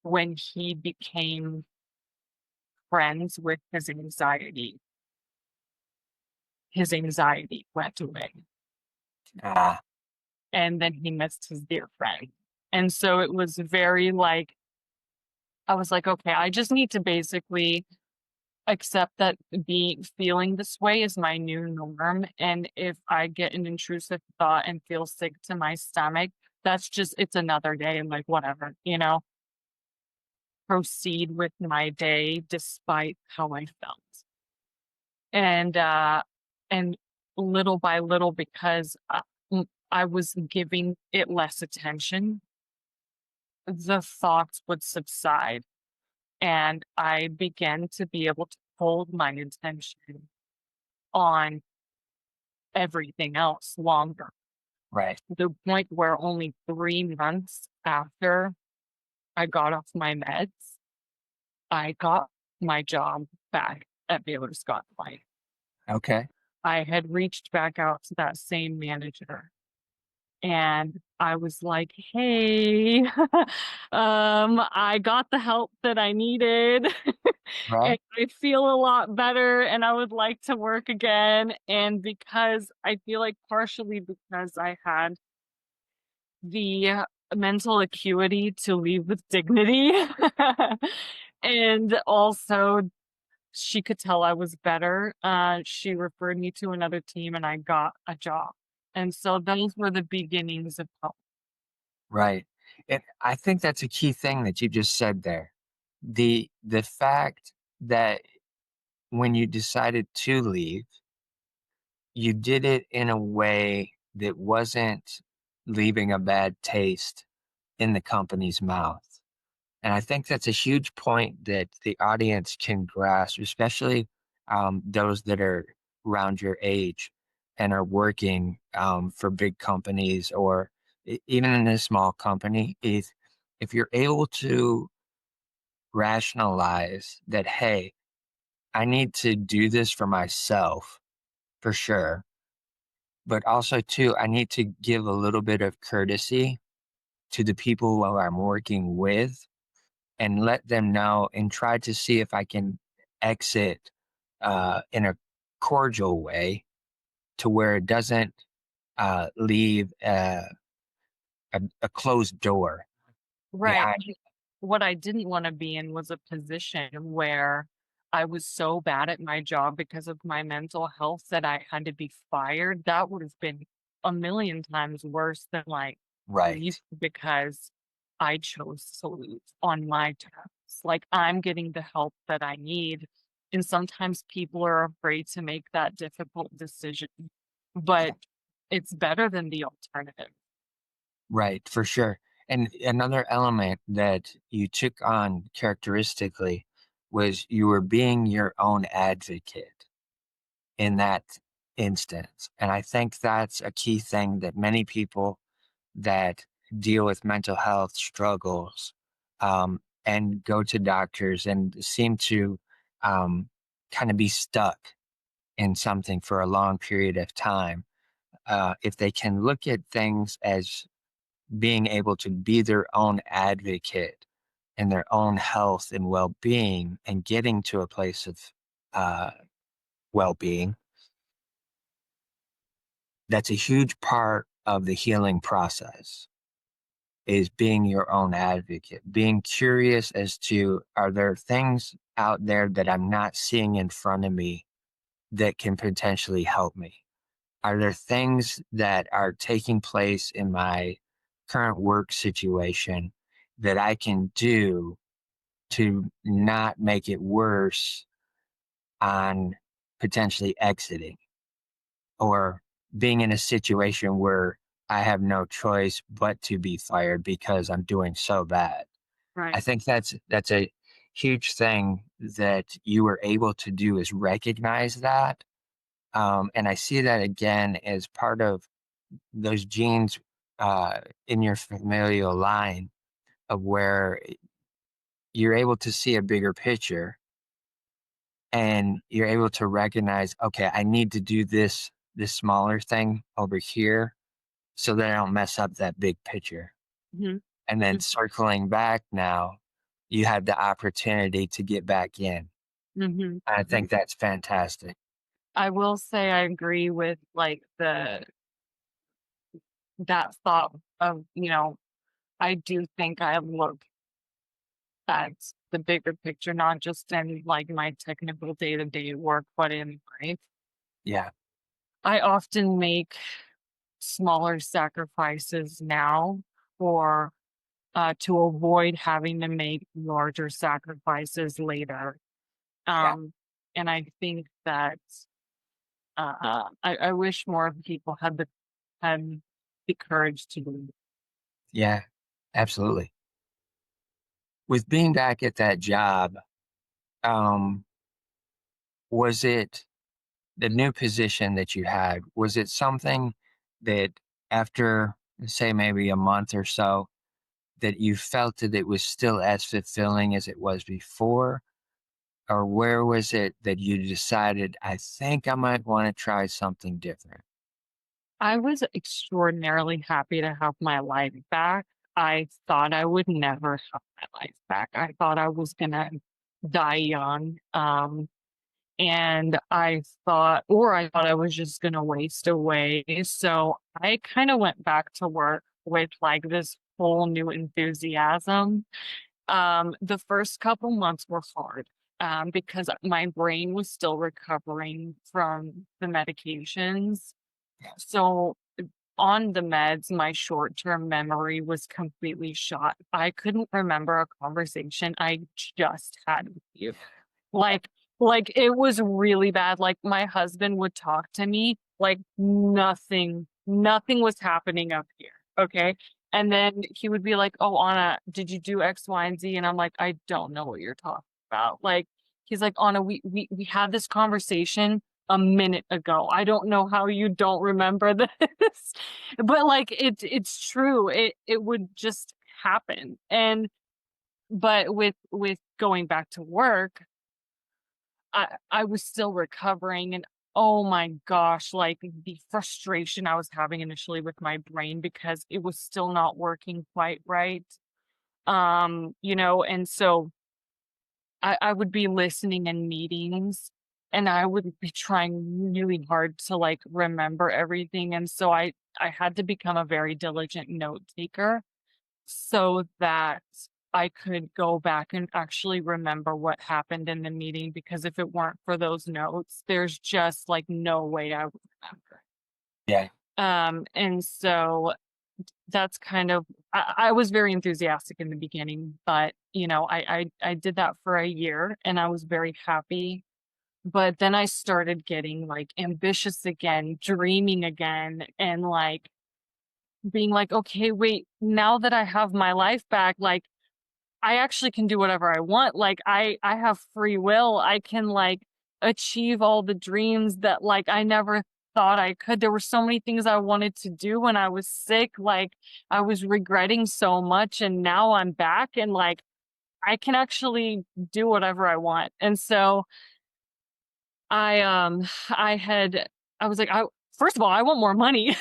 when he became friends with his anxiety went away, Ah, and then he missed his dear friend, and so it was very, like I was like, "Okay, I just need to basically accept that feeling this way is my new norm, and if I get an intrusive thought and feel sick to my stomach, that's just it's another day and, like, whatever," you know? Proceed with my day despite how I felt. And, and little by little, because, I was giving it less attention, the thoughts would subside, and I began to be able to hold my attention on everything else longer, right. to the point where only 3 months after I got off my meds, I got my job back at Beaux Travail. Okay. I had reached back out to that same manager and I was like, "Hey, I got the help that I needed, and Right. I feel a lot better, and I would like to work again." And because I feel like partially because I had the mental acuity to leave with dignity, and also she could tell I was better, she referred me to another team, and I got a job. And so those were the beginnings of help. Right. And I think that's a key thing that you just said there. The fact that when you decided to leave, you did it in a way that wasn't leaving a bad taste in the company's mouth. And I think that's a huge point that the audience can grasp, especially those that are around your age and are working for big companies or even in a small company. Is if you're able to rationalize that, hey, I need to do this for myself for sure, but also too, I need to give a little bit of courtesy to the people who I'm working with and let them know and try to see if I can exit in a cordial way to where it doesn't leave a closed door Right. behind. What I didn't wanna be in was a position where I was so bad at my job because of my mental health that I had to be fired. That would have been a million times worse than, like, leave Right. because I chose to leave on my terms. Like, I'm getting the help that I need, and sometimes people are afraid to make that difficult decision, Yeah. but it's better than the alternative. Right. For sure. And another element that you took on characteristically was you were being your own advocate in that instance. And I think that's a key thing that many people that deal with mental health struggles and go to doctors and seem to um, kind of be stuck in something for a long period of time. If they can look at things as being able to be their own advocate in their own health and well being and getting to a place of uh, well being, that's a huge part of the healing process is being your own advocate, being curious as to are there things out there that I'm not seeing in front of me that can potentially help me? Are there things that are taking place in my current work situation that I can do to not make it worse on potentially exiting or being in a situation where I have no choice but to be fired because I'm doing so bad? I Right. think that's a huge thing that you were able to do is recognize that, and I see that again as part of those genes in your familial line of where you're able to see a bigger picture and you're able to recognize, okay, I need to do this smaller thing over here so that I don't mess up that big picture. Mhm. And then Mm, circling back now, you have the opportunity to get back in. mhm. I think that's fantastic. I will say I agree with, like, that thought of, I do think I look at the bigger picture, not just in, like, my technical day-to-day work, but in life. Yeah, I often make smaller sacrifices now for to avoid having to make larger sacrifices later. yeah, Um, and I think that I wish more people had the courage to do. yeah, absolutely. With being back at that job, um, was it the new position that you had? Was it something that after, say, maybe a month or so, that you felt that it was still as fulfilling as it was before? Or where was it that you decided, I think I might want to try something different? I was extraordinarily happy to have my life back. I thought I would never have my life back. I thought I was gonna die young. And I thought I was just gonna waste away. So I kind of went back to work with like this whole new enthusiasm. The first couple months were hard because my brain was still recovering from the medications. So on the meds, my short-term memory was completely shot. I couldn't remember a conversation I just had with you. Like it was really bad. Like, my husband would talk to me like nothing was happening up here, okay? And then he would be like, "Oh, Anna, did you do X, Y, and Z?" And I'm like, "I don't know what you're talking about." Like, he's like, "Anna, we had this conversation a minute ago. I don't know how you don't remember this." But, like, it's true. It would just happen. But with going back to work, I was still recovering, and oh my gosh, like the frustration I was having initially with my brain because it was still not working quite right. And so I would be listening in meetings and I would be trying really hard to like remember everything. And so I had to become a very diligent note taker so that I could go back and actually remember what happened in the meeting, because if it weren't for those notes, there's just like no way I would remember. Yeah. And so that's kind of I was very enthusiastic in the beginning, but I did that for a year and I was very happy. But then I started getting like ambitious again, dreaming again, and like being like, okay, wait, now that I have my life back, like I actually can do whatever I want. Like I have free will. I can like achieve all the dreams that like I never thought I could. There were so many things I wanted to do when I was sick. Like I was regretting so much and now I'm back and like I can actually do whatever I want. And so I I had I was like I first of all, I want more money.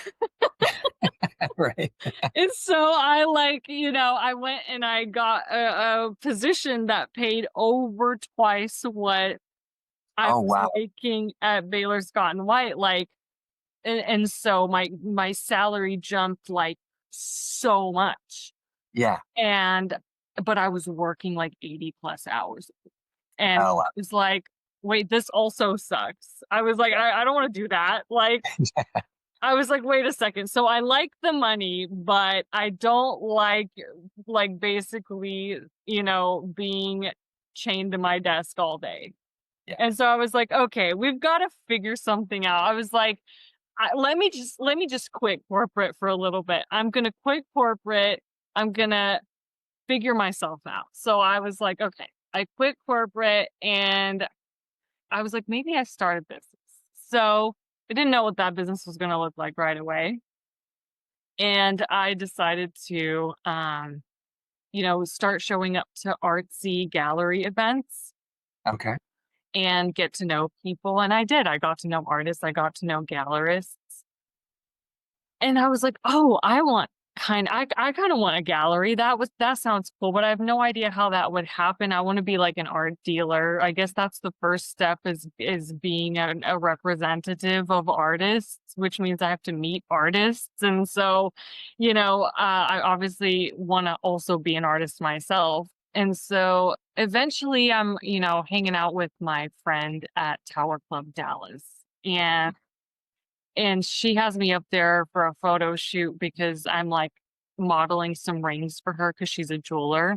Right. And so I like, I went and I got a position that paid over twice what I Oh, was wow. making at Baylor Scott and White. Like, and so my salary jumped like so much. Yeah. And but I was working like 80 plus hours. And Oh, wow. it's like, wait, this also sucks. I was like, I don't want to do that. Like I was like, "Wait a second. So I like the money, but I don't like, basically, being chained to my desk all day." Yeah. And so I was like, "Okay, we've gotta figure something out." I was like, let me just quit corporate for a little bit. I'm gonna quit corporate. I'm gonna figure myself out." So I was like, "Okay." I quit corporate and I was like, "Maybe I start a business." So I didn't know what that business was gonna look like right away. And I decided to, start showing up to artsy gallery events Okay. and get to know people. And I did. I got to know artists, I got to know gallerists. And I was like, "Oh, I kinda want a gallery. That sounds cool, but I have no idea how that would happen. I wanna be like an art dealer." I guess that's the first step is being a representative of artists, which means I have to meet artists. And so, I obviously wanna also be an artist myself. And so eventually I'm, hanging out with my friend at Tower Club Dallas. And she has me up there for a photo shoot because I'm, like, modeling some rings for her because she's a jeweler,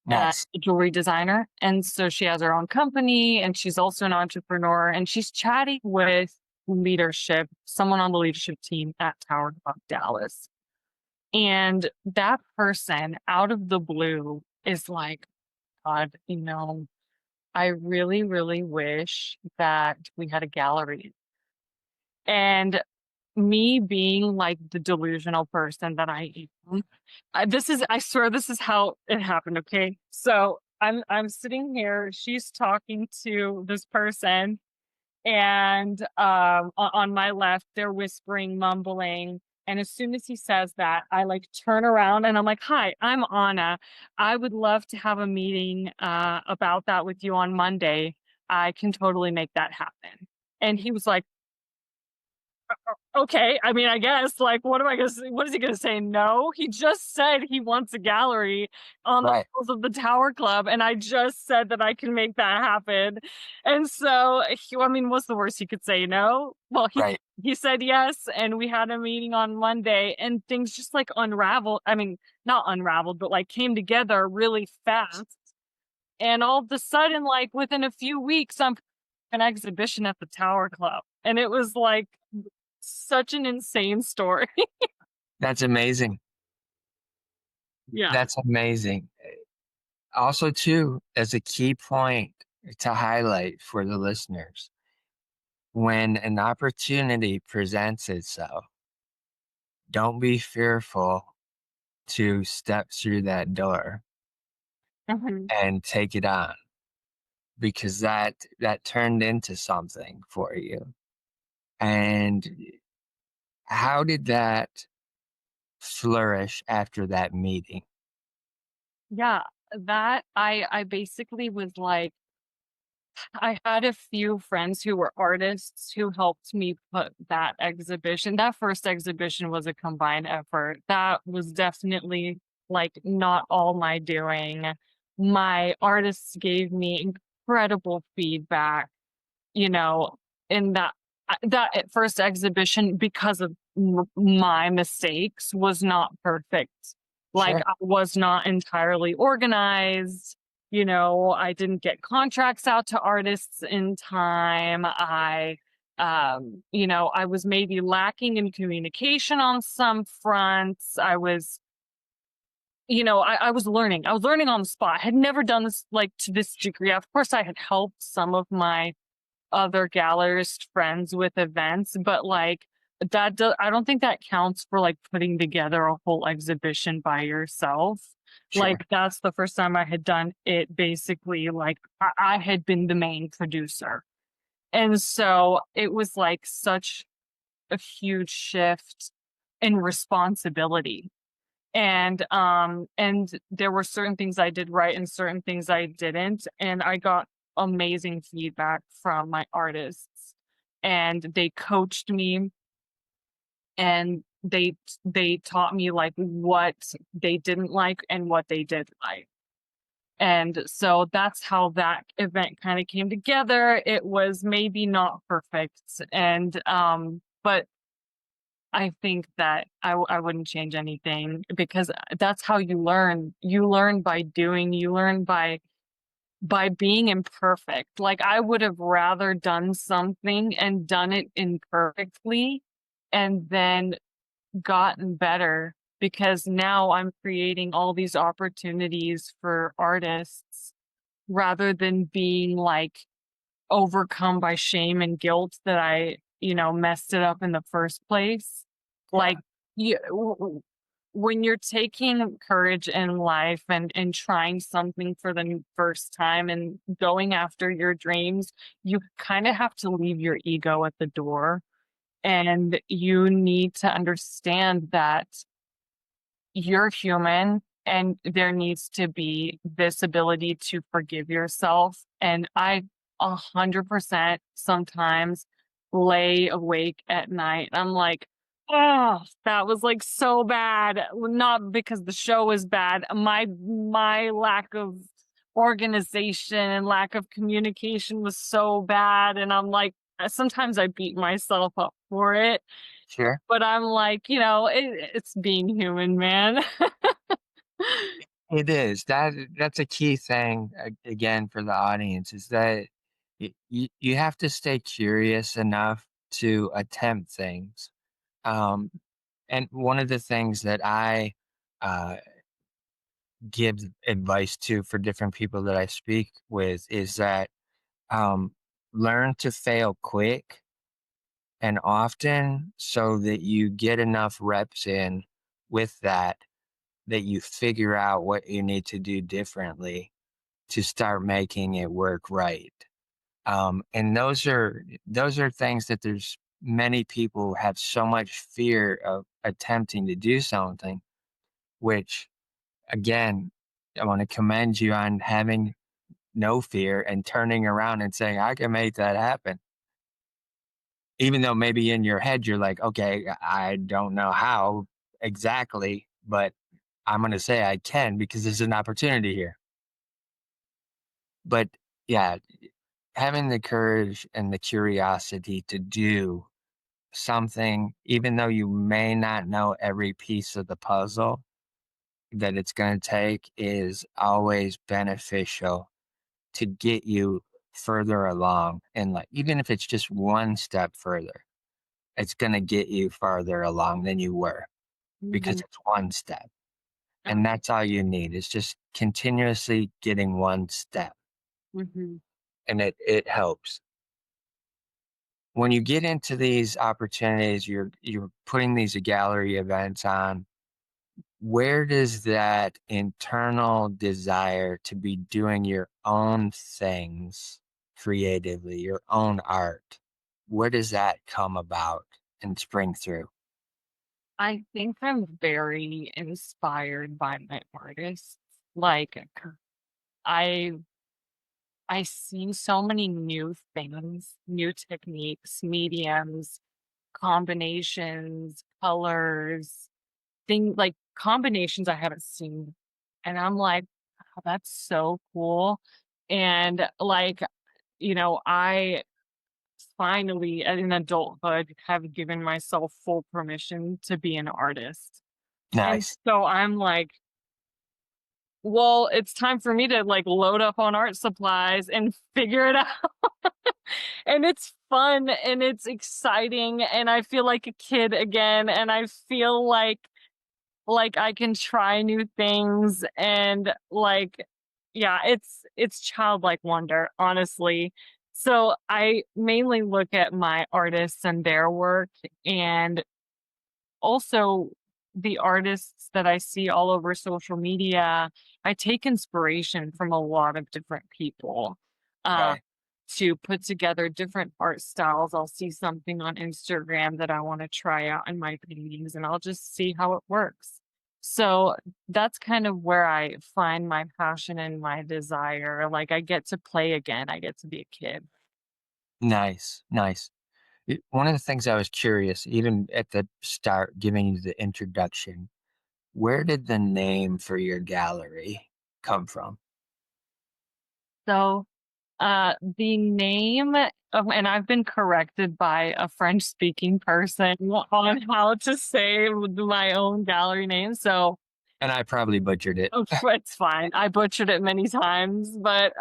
Nice. a jewelry designer, and so she has her own company, and she's also an entrepreneur, and she's chatting with someone on the leadership team at Tower Club Dallas, and that person, out of the blue, is like, "God, I really, really wish that we had a gallery." And me being like the delusional person that I am, I swear this is how it happened, okay? So I'm sitting here, she's talking to this person, and on my left they're whispering, mumbling, and as soon as he says that, I like turn around and I'm like, "Hi, I'm Anna. I would love to have a meeting about that with you on Monday. I can totally make that happen." And he was like, okay, I mean, I guess, like, what am I gonna say? What is he gonna say? No? He just said he wants a gallery on the Right. halls of the Tower Club, and I just said that I can make that happen. And so, I mean, what's the worst he could say? No? Well, Right. he said yes, and we had a meeting on Monday, and things just like unraveled. I mean, not unraveled, but like came together really fast. And all of a sudden, like within a few weeks, I'm an exhibition at the Tower Club. And it was like such an insane story. That's amazing. Yeah. That's amazing. Also, too, as a key point to highlight for the listeners, when an opportunity presents itself, don't be fearful to step through that door Mhm. and take it on because that turned into something for you. And how did that flourish after that meeting? Yeah, that I basically was like, I had a few friends who were artists who helped me put that exhibition. That first exhibition was a combined effort. That was definitely like not all my doing. My artists gave me incredible feedback, you know, in that at first exhibition, because of my mistakes, was not perfect. Like, Sure, I was not entirely organized. You know, I didn't get contracts out to artists in time. I was maybe lacking in communication on some fronts. I was learning. I was learning on the spot. I had never done this like to this degree. Of course, I had helped some of my other gallerist friends with events, but like I don't think that counts for like putting together a whole exhibition by yourself. sure. Like that's the first time I had done it basically like I had been the main producer. And so it was like such a huge shift in responsibility. And there were certain things I did right and certain things I didn't, and I got amazing feedback from my artists, and they coached me, and they taught me like what they didn't like and what they did like. And so that's how that event kind of came together. It was maybe not perfect, and but I think that I wouldn't change anything because that's how you learn. You learn by doing, you learn by being imperfect. Like I would have rather done something and done it imperfectly and then gotten better, because now I'm creating all these opportunities for artists rather than being like overcome by shame and guilt that I messed it up in the first place. Yeah, Like, when you're taking courage in life and trying something for the first time and going after your dreams, you kind of have to leave your ego at the door. And you need to understand that you're human and there needs to be this ability to forgive yourself. And I 100% sometimes lay awake at night. I'm like, oh, that was like so bad. Not because the show was bad. My lack of organization and lack of communication was so bad. And I'm like, sometimes I beat myself up for it, sure. but I'm like, it's being human, man. It is. That's a key thing again for the audience is that you have to stay curious enough to attempt things. Um, and one of the things that I uh, give advice to for different people that I speak with is that um, learn to fail quick and often so that you get enough reps in with that, that you figure out what you need to do differently to start making it work right. And those are things that there's many people have so much fear of attempting to do something, which again, I want to commend you on having no fear and turning around and saying, I can make that happen. Even though maybe in your head you're like, okay, I don't know how exactly, but I'm going to say I can because there's an opportunity here. But yeah, having the courage and the curiosity to do something, even though you may not know every piece of the puzzle that it's going to take, is always beneficial to get you further along. And like, even if it's just one step further, it's going to get you farther along than you were because Mhm. it's one step. Oh, And that's all you need is just continuously getting one step. mhm. And it helps. When you get into these opportunities, you're putting these gallery events on, where does that internal desire to be doing your own things creatively, your own art, where does that come about and spring through? I think I'm very inspired by my artists. Like, I I see so many new things, new techniques, mediums, combinations, colors, like combinations I haven't seen. And I'm like, "Oh, that's so cool." And like, I finally in adulthood have given myself full permission to be an artist. And Nice. so I'm like, well, it's time for me to like load up on art supplies and figure it out. And it's fun and it's exciting and I feel like a kid again and I feel like I can try new things and like yeah, it's childlike wonder, honestly. So I mainly look at my artists and their work and also the artists that I see all over social media, I take inspiration from a lot of different people uh, Okay. to put together different art styles. I'll see something on Instagram that I want to try out in my paintings, and I'll just see how it works. So that's kind of where I find my passion and my desire. Like I get to play again, I get to be a kid. Nice. Nice. One of the things I was curious, even at the start, giving you the introduction, where did the name for your gallery come from? So the name and I've been corrected by a French speaking person on how to say my own gallery name. So And I probably butchered it. it's fine. I butchered it many times, but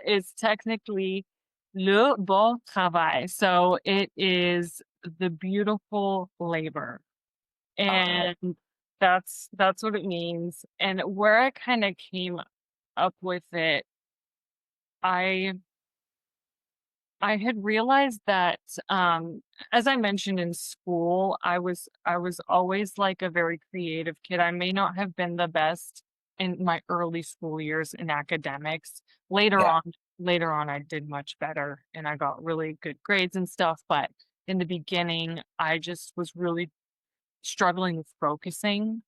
it's technically Le Beau Travail. So it is the beautiful labor. Okay. And that's what it means. And where I kind of came up with it, I I had realized that, as I mentioned in school, I was always like a very creative kid. I may not have been the best in my early school years in academics. Later Yeah. on, later on, I did much better and I got really good grades and stuff. But in the beginning, I just was really struggling with focusing.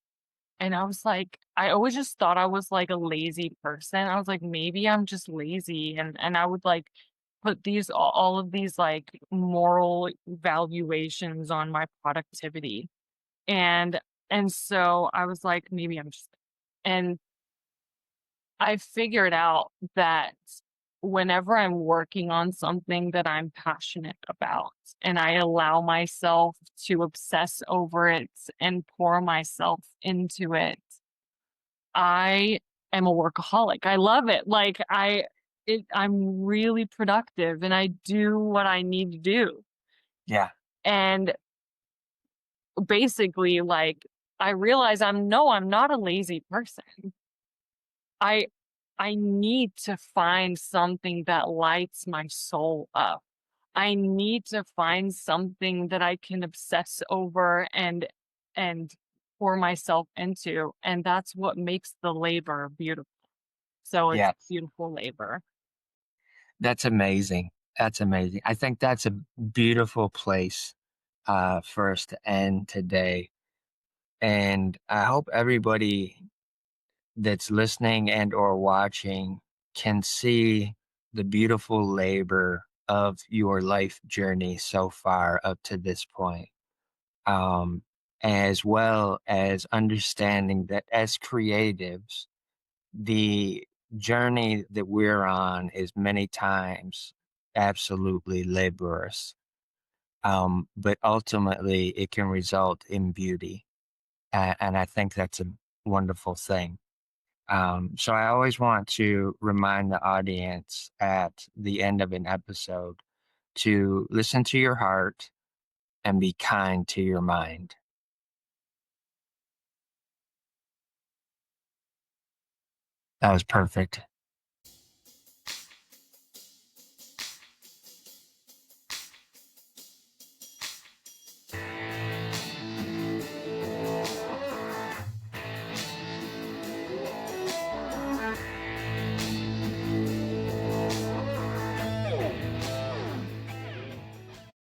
And I was like, I always just thought I was like a lazy person. I was like, maybe I'm just lazy. And I would like put these all of these like moral valuations on my productivity. And and so I was like, maybe I'm just and I figured out that whenever I'm working on something that I'm passionate about and I allow myself to obsess over it and pour myself into it, I am a workaholic. I love it. I'm really productive and I do what I need to do. Yeah. And basically I realize I'm not a lazy person. I I need to find something that lights my soul up. I need to find something that I can obsess over and pour myself into, and that's what makes the labor beautiful. So it's Yes, beautiful labor. that's amazing. That's amazing. I think that's a beautiful place for us to end today. And I hope everybody that's listening and or watching can see the beautiful labor of your life journey so far up to this point. Um, as well as understanding that as creatives, the journey that we're on is many times absolutely laborious. But ultimately it can result in beauty. And I think that's a wonderful thing. So I always want to remind the audience at the end of an episode to listen to your heart and be kind to your mind. That was perfect.